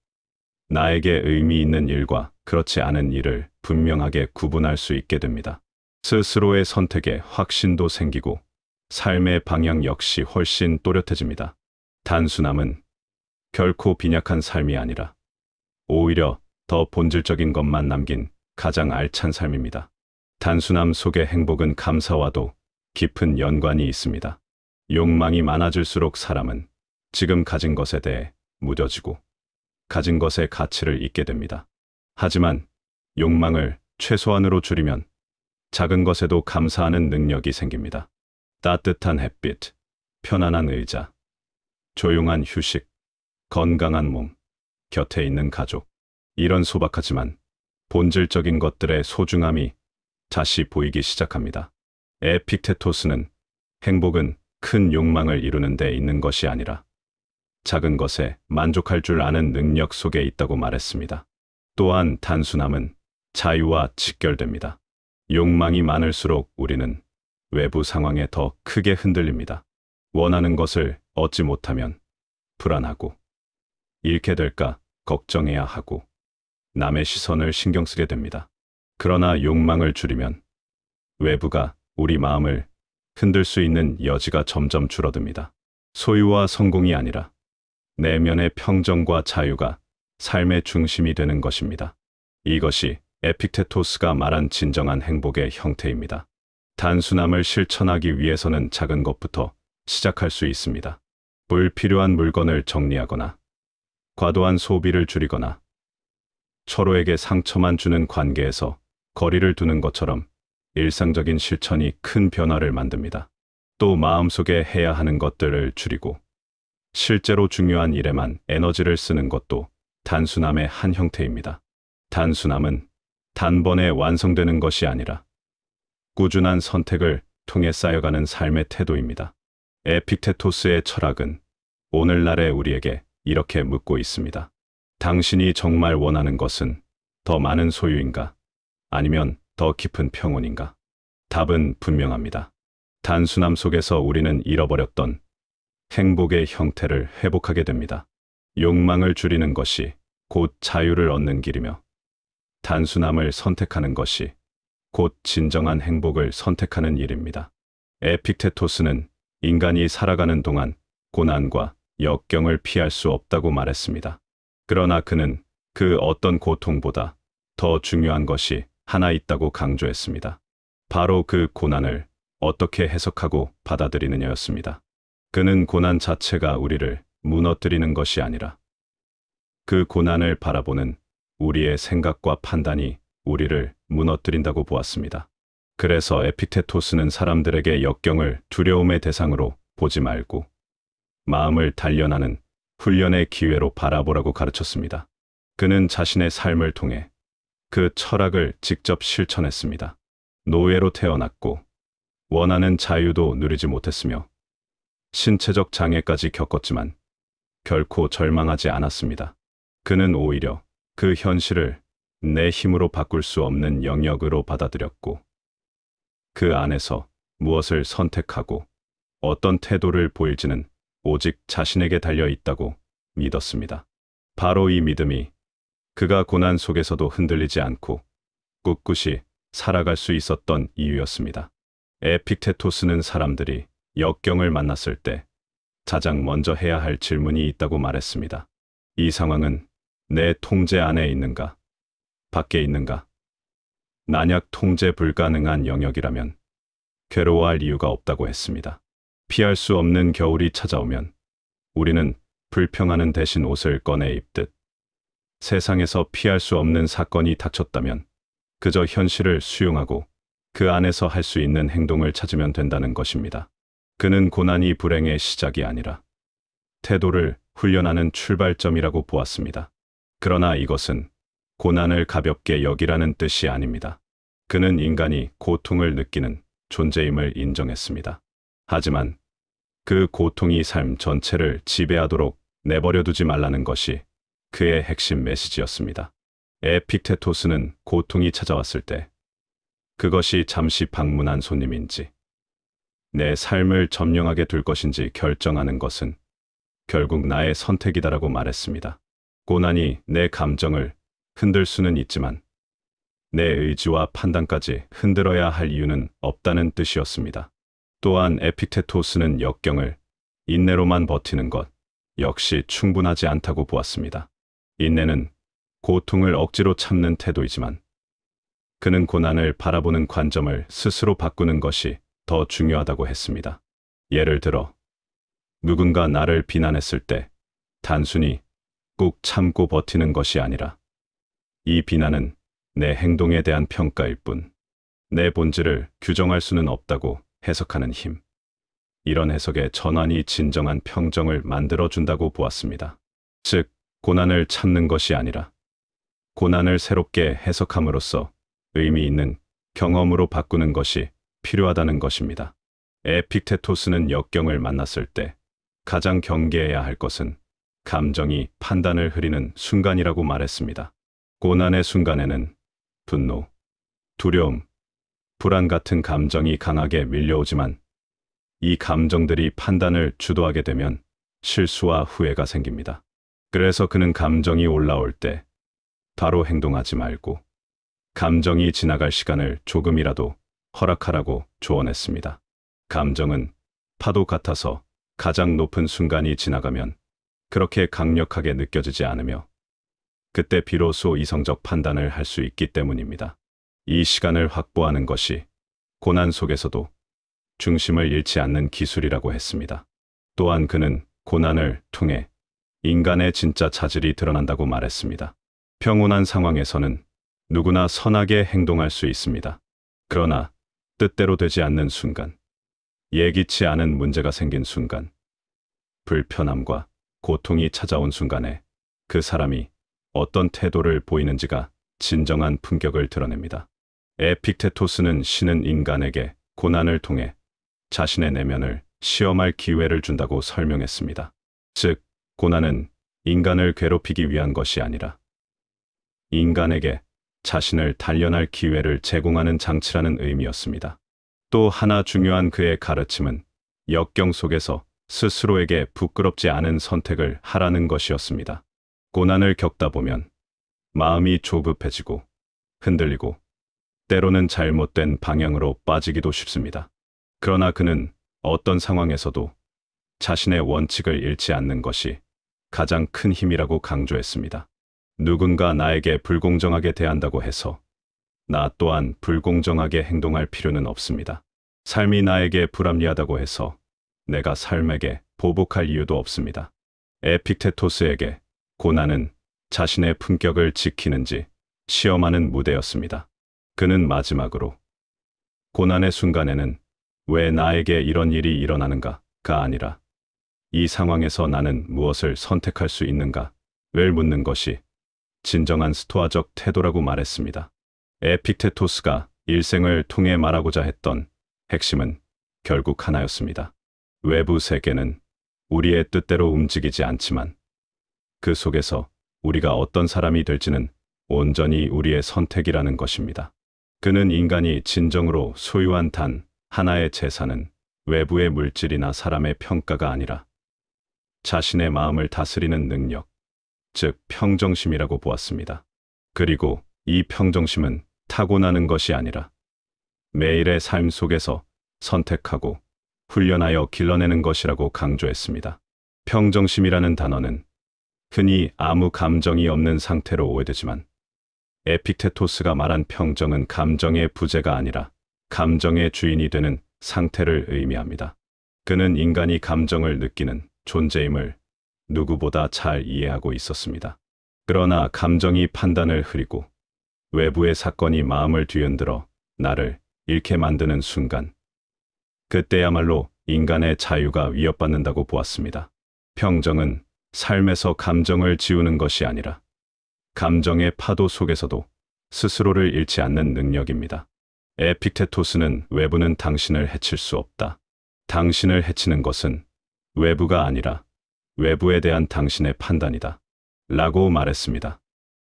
Speaker 1: 나에게 의미 있는 일과 그렇지 않은 일을 분명하게 구분할 수 있게 됩니다. 스스로의 선택에 확신도 생기고 삶의 방향 역시 훨씬 또렷해집니다. 단순함은 결코 빈약한 삶이 아니라 오히려 더 본질적인 것만 남긴 가장 알찬 삶입니다. 단순함 속의 행복은 감사와도 깊은 연관이 있습니다. 욕망이 많아질수록 사람은 지금 가진 것에 대해 무뎌지고 가진 것의 가치를 잊게 됩니다. 하지만 욕망을 최소한으로 줄이면 작은 것에도 감사하는 능력이 생깁니다. 따뜻한 햇빛, 편안한 의자, 조용한 휴식, 건강한 몸, 곁에 있는 가족. 이런 소박하지만 본질적인 것들의 소중함이 다시 보이기 시작합니다. 에픽테토스는 행복은 큰 욕망을 이루는 데 있는 것이 아니라 작은 것에 만족할 줄 아는 능력 속에 있다고 말했습니다. 또한 단순함은 자유와 직결됩니다. 욕망이 많을수록 우리는 외부 상황에 더 크게 흔들립니다. 원하는 것을 얻지 못하면 불안하고 잃게 될까 걱정해야 하고 남의 시선을 신경 쓰게 됩니다. 그러나 욕망을 줄이면 외부가 우리 마음을 흔들 수 있는 여지가 점점 줄어듭니다. 소유와 성공이 아니라 내면의 평정과 자유가 삶의 중심이 되는 것입니다. 이것이 에픽테토스가 말한 진정한 행복의 형태입니다. 단순함을 실천하기 위해서는 작은 것부터 시작할 수 있습니다. 불필요한 물건을 정리하거나 과도한 소비를 줄이거나 서로에게 상처만 주는 관계에서 거리를 두는 것처럼 일상적인 실천이 큰 변화를 만듭니다. 또 마음속에 해야 하는 것들을 줄이고 실제로 중요한 일에만 에너지를 쓰는 것도 단순함의 한 형태입니다. 단순함은 단번에 완성되는 것이 아니라 꾸준한 선택을 통해 쌓여가는 삶의 태도입니다. 에픽테토스의 철학은 오늘날의 우리에게 이렇게 묻고 있습니다. 당신이 정말 원하는 것은 더 많은 소유인가? 아니면 더 깊은 평온인가? 답은 분명합니다. 단순함 속에서 우리는 잃어버렸던 행복의 형태를 회복하게 됩니다. 욕망을 줄이는 것이 곧 자유를 얻는 길이며 단순함을 선택하는 것이 곧 진정한 행복을 선택하는 일입니다. 에픽테토스는 인간이 살아가는 동안 고난과 역경을 피할 수 없다고 말했습니다. 그러나 그는 그 어떤 고통보다 더 중요한 것이 하나 있다고 강조했습니다. 바로 그 고난을 어떻게 해석하고 받아들이느냐였습니다. 그는 고난 자체가 우리를 무너뜨리는 것이 아니라 그 고난을 바라보는 우리의 생각과 판단이 우리를 무너뜨린다고 보았습니다. 그래서 에픽테토스는 사람들에게 역경을 두려움의 대상으로 보지 말고 마음을 단련하는 훈련의 기회로 바라보라고 가르쳤습니다. 그는 자신의 삶을 통해 그 철학을 직접 실천했습니다. 노예로 태어났고 원하는 자유도 누리지 못했으며 신체적 장애까지 겪었지만 결코 절망하지 않았습니다. 그는 오히려 그 현실을 내 힘으로 바꿀 수 없는 영역으로 받아들였고 그 안에서 무엇을 선택하고 어떤 태도를 보일지는 오직 자신에게 달려 있다고 믿었습니다. 바로 이 믿음이 그가 고난 속에서도 흔들리지 않고 꿋꿋이 살아갈 수 있었던 이유였습니다. 에픽테토스는 사람들이 역경을 만났을 때 가장 먼저 해야 할 질문이 있다고 말했습니다. 이 상황은 내 통제 안에 있는가? 밖에 있는가? 만약 통제 불가능한 영역이라면 괴로워할 이유가 없다고 했습니다. 피할 수 없는 겨울이 찾아오면 우리는 불평하는 대신 옷을 꺼내 입듯 세상에서 피할 수 없는 사건이 닥쳤다면 그저 현실을 수용하고 그 안에서 할 수 있는 행동을 찾으면 된다는 것입니다. 그는 고난이 불행의 시작이 아니라 태도를 훈련하는 출발점이라고 보았습니다. 그러나 이것은 고난을 가볍게 여기라는 뜻이 아닙니다. 그는 인간이 고통을 느끼는 존재임을 인정했습니다. 하지만 그 고통이 삶 전체를 지배하도록 내버려두지 말라는 것이 그의 핵심 메시지였습니다. 에픽테토스는 고통이 찾아왔을 때 그것이 잠시 방문한 손님인지 내 삶을 점령하게 둘 것인지 결정하는 것은 결국 나의 선택이다라고 말했습니다. 고난이 내 감정을 흔들 수는 있지만 내 의지와 판단까지 흔들어야 할 이유는 없다는 뜻이었습니다. 또한 에픽테토스는 역경을 인내로만 버티는 것 역시 충분하지 않다고 보았습니다. 인내는 고통을 억지로 참는 태도이지만 그는 고난을 바라보는 관점을 스스로 바꾸는 것이 더 중요하다고 했습니다. 예를 들어, 누군가 나를 비난했을 때 단순히 꾹 참고 버티는 것이 아니라 이 비난은 내 행동에 대한 평가일 뿐 내 본질을 규정할 수는 없다고 해석하는 힘. 이런 해석의 전환이 진정한 평정을 만들어준다고 보았습니다. 즉, 고난을 참는 것이 아니라 고난을 새롭게 해석함으로써 의미 있는 경험으로 바꾸는 것이 필요하다는 것입니다. 에픽테토스는 역경을 만났을 때 가장 경계해야 할 것은 감정이 판단을 흐리는 순간이라고 말했습니다. 고난의 순간에는 분노, 두려움, 불안 같은 감정이 강하게 밀려오지만 이 감정들이 판단을 주도하게 되면 실수와 후회가 생깁니다. 그래서 그는 감정이 올라올 때 바로 행동하지 말고 감정이 지나갈 시간을 조금이라도 허락하라고 조언했습니다. 감정은 파도 같아서 가장 높은 순간이 지나가면 그렇게 강력하게 느껴지지 않으며 그때 비로소 이성적 판단을 할 수 있기 때문입니다. 이 시간을 확보하는 것이 고난 속에서도 중심을 잃지 않는 기술이라고 했습니다. 또한 그는 고난을 통해 인간의 진짜 자질이 드러난다고 말했습니다. 평온한 상황에서는 누구나 선하게 행동할 수 있습니다. 그러나 뜻대로 되지 않는 순간, 예기치 않은 문제가 생긴 순간, 불편함과 고통이 찾아온 순간에 그 사람이 어떤 태도를 보이는지가 진정한 품격을 드러냅니다. 에픽테토스는 신은 인간에게 고난을 통해 자신의 내면을 시험할 기회를 준다고 설명했습니다. 즉, 고난은 인간을 괴롭히기 위한 것이 아니라 인간에게 자신을 단련할 기회를 제공하는 장치라는 의미였습니다. 또 하나 중요한 그의 가르침은 역경 속에서 스스로에게 부끄럽지 않은 선택을 하라는 것이었습니다. 고난을 겪다 보면 마음이 조급해지고 흔들리고 때로는 잘못된 방향으로 빠지기도 쉽습니다. 그러나 그는 어떤 상황에서도 자신의 원칙을 잃지 않는 것이 가장 큰 힘이라고 강조했습니다. 누군가 나에게 불공정하게 대한다고 해서 나 또한 불공정하게 행동할 필요는 없습니다. 삶이 나에게 불합리하다고 해서 내가 삶에게 보복할 이유도 없습니다. 에픽테토스에게 고난은 자신의 품격을 지키는지 시험하는 무대였습니다. 그는 마지막으로 고난의 순간에는 왜 나에게 이런 일이 일어나는가가 아니라 이 상황에서 나는 무엇을 선택할 수 있는가를 묻는 것이 진정한 스토아적 태도라고 말했습니다. 에픽테토스가 일생을 통해 말하고자 했던 핵심은 결국 하나였습니다. 외부 세계는 우리의 뜻대로 움직이지 않지만 그 속에서 우리가 어떤 사람이 될지는 온전히 우리의 선택이라는 것입니다. 그는 인간이 진정으로 소유한 단 하나의 재산은 외부의 물질이나 사람의 평가가 아니라 자신의 마음을 다스리는 능력, 즉 평정심이라고 보았습니다. 그리고 이 평정심은 타고나는 것이 아니라 매일의 삶 속에서 선택하고 훈련하여 길러내는 것이라고 강조했습니다. 평정심이라는 단어는 흔히 아무 감정이 없는 상태로 오해되지만 에픽테토스가 말한 평정은 감정의 부재가 아니라 감정의 주인이 되는 상태를 의미합니다. 그는 인간이 감정을 느끼는 존재임을 누구보다 잘 이해하고 있었습니다. 그러나 감정이 판단을 흐리고 외부의 사건이 마음을 뒤흔들어 나를 잃게 만드는 순간, 그때야말로 인간의 자유가 위협받는다고 보았습니다. 평정은 삶에서 감정을 지우는 것이 아니라 감정의 파도 속에서도 스스로를 잃지 않는 능력입니다. 에픽테토스는 외부는 당신을 해칠 수 없다. 당신을 해치는 것은 외부가 아니라 외부에 대한 당신의 판단이다. 라고 말했습니다.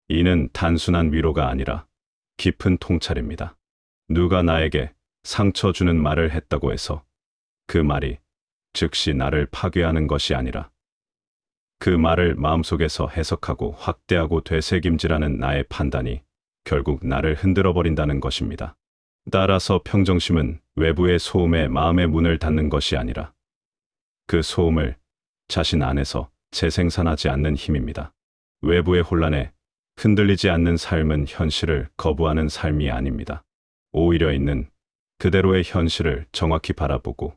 Speaker 1: 이는 단순한 위로가 아니라 깊은 통찰입니다. 누가 나에게 상처 주는 말을 했다고 해서 그 말이 즉시 나를 파괴하는 것이 아니라 그 말을 마음속에서 해석하고 확대하고 되새김질하는 나의 판단이 결국 나를 흔들어 버린다는 것입니다. 따라서 평정심은 외부의 소음에 마음의 문을 닫는 것이 아니라 그 소음을 자신 안에서 재생산하지 않는 힘입니다. 외부의 혼란에 흔들리지 않는 삶은 현실을 거부하는 삶이 아닙니다. 오히려 있는 그대로의 현실을 정확히 바라보고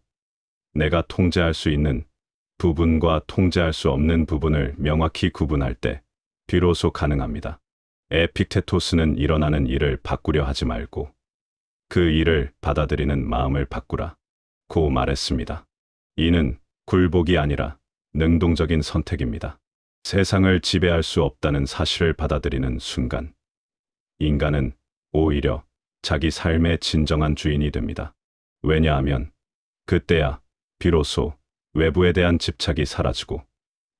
Speaker 1: 내가 통제할 수 있는 부분과 통제할 수 없는 부분을 명확히 구분할 때 비로소 가능합니다. 에픽테토스는 일어나는 일을 바꾸려 하지 말고 그 일을 받아들이는 마음을 바꾸라고 말했습니다. 이는 굴복이 아니라 능동적인 선택입니다. 세상을 지배할 수 없다는 사실을 받아들이는 순간 인간은 오히려 자기 삶의 진정한 주인이 됩니다. 왜냐하면 그때야 비로소 외부에 대한 집착이 사라지고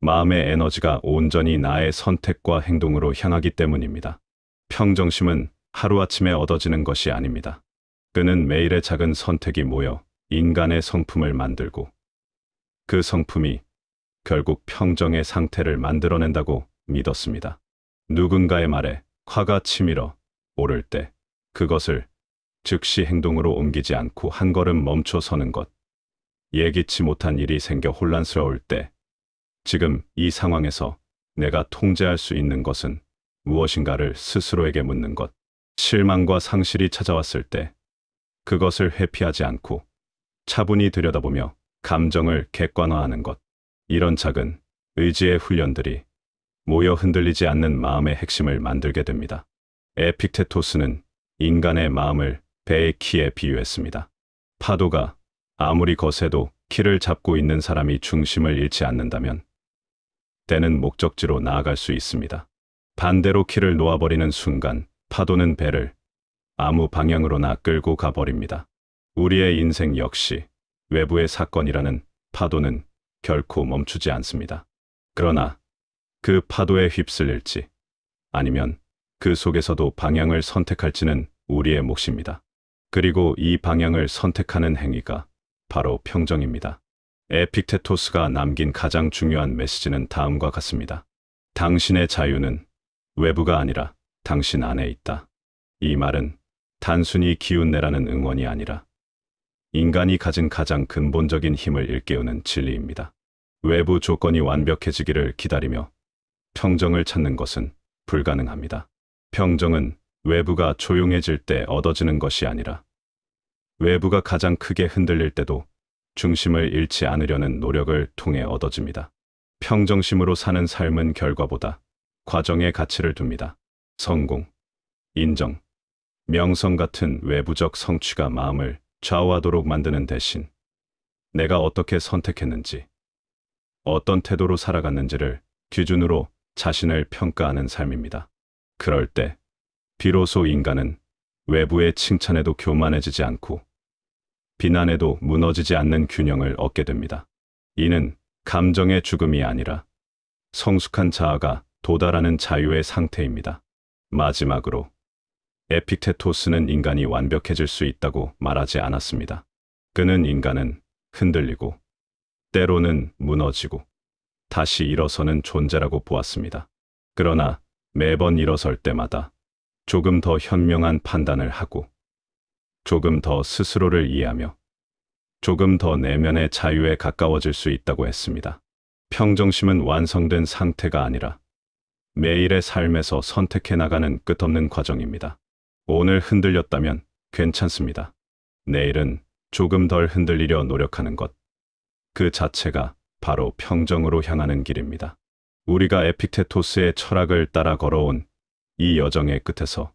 Speaker 1: 마음의 에너지가 온전히 나의 선택과 행동으로 향하기 때문입니다. 평정심은 하루아침에 얻어지는 것이 아닙니다. 그는 매일의 작은 선택이 모여 인간의 성품을 만들고 그 성품이 결국 평정의 상태를 만들어낸다고 믿었습니다. 누군가의 말에 화가 치밀어 오를 때 그것을 즉시 행동으로 옮기지 않고 한 걸음 멈춰 서는 것. 예기치 못한 일이 생겨 혼란스러울 때 지금 이 상황에서 내가 통제할 수 있는 것은 무엇인가를 스스로에게 묻는 것. 실망과 상실이 찾아왔을 때 그것을 회피하지 않고 차분히 들여다보며 감정을 객관화하는 것. 이런 작은 의지의 훈련들이 모여 흔들리지 않는 마음의 핵심을 만들게 됩니다. 에픽테토스는 인간의 마음을 배의 키에 비유했습니다. 파도가 아무리 거세도 키를 잡고 있는 사람이 중심을 잃지 않는다면 때는 목적지로 나아갈 수 있습니다. 반대로 키를 놓아버리는 순간 파도는 배를 아무 방향으로나 끌고 가버립니다. 우리의 인생 역시 외부의 사건이라는 파도는 결코 멈추지 않습니다. 그러나 그 파도에 휩쓸릴지 아니면 그 속에서도 방향을 선택할지는 우리의 몫입니다. 그리고 이 방향을 선택하는 행위가 바로 평정입니다. 에픽테토스가 남긴 가장 중요한 메시지는 다음과 같습니다. 당신의 자유는 외부가 아니라 당신 안에 있다. 이 말은 단순히 기운내라는 응원이 아니라 인간이 가진 가장 근본적인 힘을 일깨우는 진리입니다. 외부 조건이 완벽해지기를 기다리며 평정을 찾는 것은 불가능합니다. 평정은 외부가 조용해질 때 얻어지는 것이 아니라 외부가 가장 크게 흔들릴 때도 중심을 잃지 않으려는 노력을 통해 얻어집니다. 평정심으로 사는 삶은 결과보다 과정에 가치를 둡니다. 성공, 인정, 명성 같은 외부적 성취가 마음을 좌우하도록 만드는 대신 내가 어떻게 선택했는지, 어떤 태도로 살아갔는지를 기준으로 자신을 평가하는 삶입니다. 그럴 때 비로소 인간은 외부의 칭찬에도 교만해지지 않고 비난에도 무너지지 않는 균형을 얻게 됩니다. 이는 감정의 죽음이 아니라 성숙한 자아가 도달하는 자유의 상태입니다. 마지막으로 에픽테토스는 인간이 완벽해질 수 있다고 말하지 않았습니다. 그는 인간은 흔들리고 때로는 무너지고 다시 일어서는 존재라고 보았습니다. 그러나 매번 일어설 때마다 조금 더 현명한 판단을 하고 조금 더 스스로를 이해하며 조금 더 내면의 자유에 가까워질 수 있다고 했습니다. 평정심은 완성된 상태가 아니라 매일의 삶에서 선택해 나가는 끝없는 과정입니다. 오늘 흔들렸다면 괜찮습니다. 내일은 조금 덜 흔들리려 노력하는 것. 그 자체가 바로 평정으로 향하는 길입니다. 우리가 에픽테토스의 철학을 따라 걸어온 이 여정의 끝에서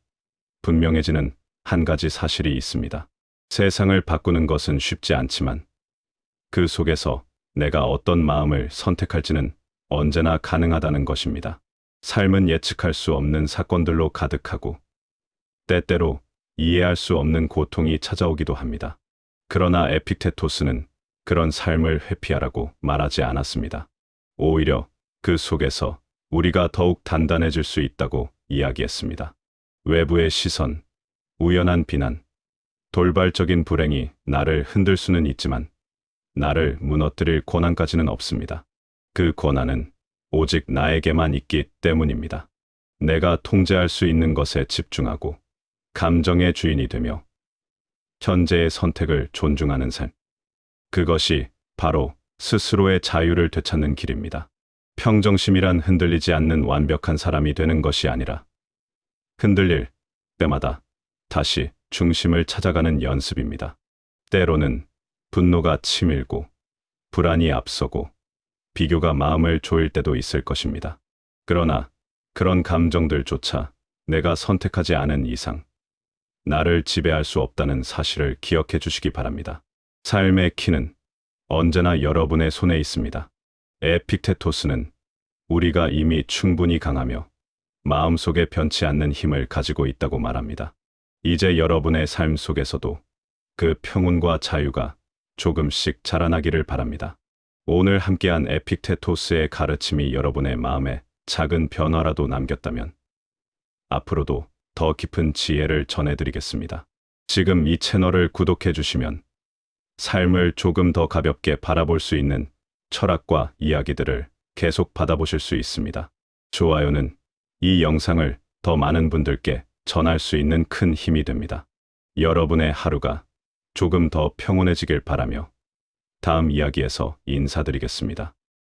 Speaker 1: 분명해지는 한 가지 사실이 있습니다. 세상을 바꾸는 것은 쉽지 않지만 그 속에서 내가 어떤 마음을 선택할지는 언제나 가능하다는 것입니다. 삶은 예측할 수 없는 사건들로 가득하고 때때로 이해할 수 없는 고통이 찾아오기도 합니다. 그러나 에픽테토스는 그런 삶을 회피하라고 말하지 않았습니다. 오히려 그 속에서 우리가 더욱 단단해질 수 있다고 이야기했습니다. 외부의 시선, 우연한 비난, 돌발적인 불행이 나를 흔들 수는 있지만 나를 무너뜨릴 권한까지는 없습니다. 그 권한은 오직 나에게만 있기 때문입니다. 내가 통제할 수 있는 것에 집중하고 감정의 주인이 되며 현재의 선택을 존중하는 삶. 그것이 바로 스스로의 자유를 되찾는 길입니다. 평정심이란 흔들리지 않는 완벽한 사람이 되는 것이 아니라 흔들릴 때마다 다시 중심을 찾아가는 연습입니다. 때로는 분노가 치밀고 불안이 앞서고 비교가 마음을 조일 때도 있을 것입니다. 그러나 그런 감정들조차 내가 선택하지 않은 이상 나를 지배할 수 없다는 사실을 기억해 주시기 바랍니다. 삶의 키는 언제나 여러분의 손에 있습니다. 에픽테토스는 우리가 이미 충분히 강하며 마음속에 변치 않는 힘을 가지고 있다고 말합니다. 이제 여러분의 삶 속에서도 그 평온과 자유가 조금씩 자라나기를 바랍니다. 오늘 함께한 에픽테토스의 가르침이 여러분의 마음에 작은 변화라도 남겼다면 앞으로도 더 깊은 지혜를 전해드리겠습니다. 지금 이 채널을 구독해 주시면 삶을 조금 더 가볍게 바라볼 수 있는 철학과 이야기들을 계속 받아보실 수 있습니다. 좋아요는 이 영상을 더 많은 분들께 전할 수 있는 큰 힘이 됩니다. 여러분의 하루가 조금 더 평온해지길 바라며 다음 이야기에서 인사드리겠습니다.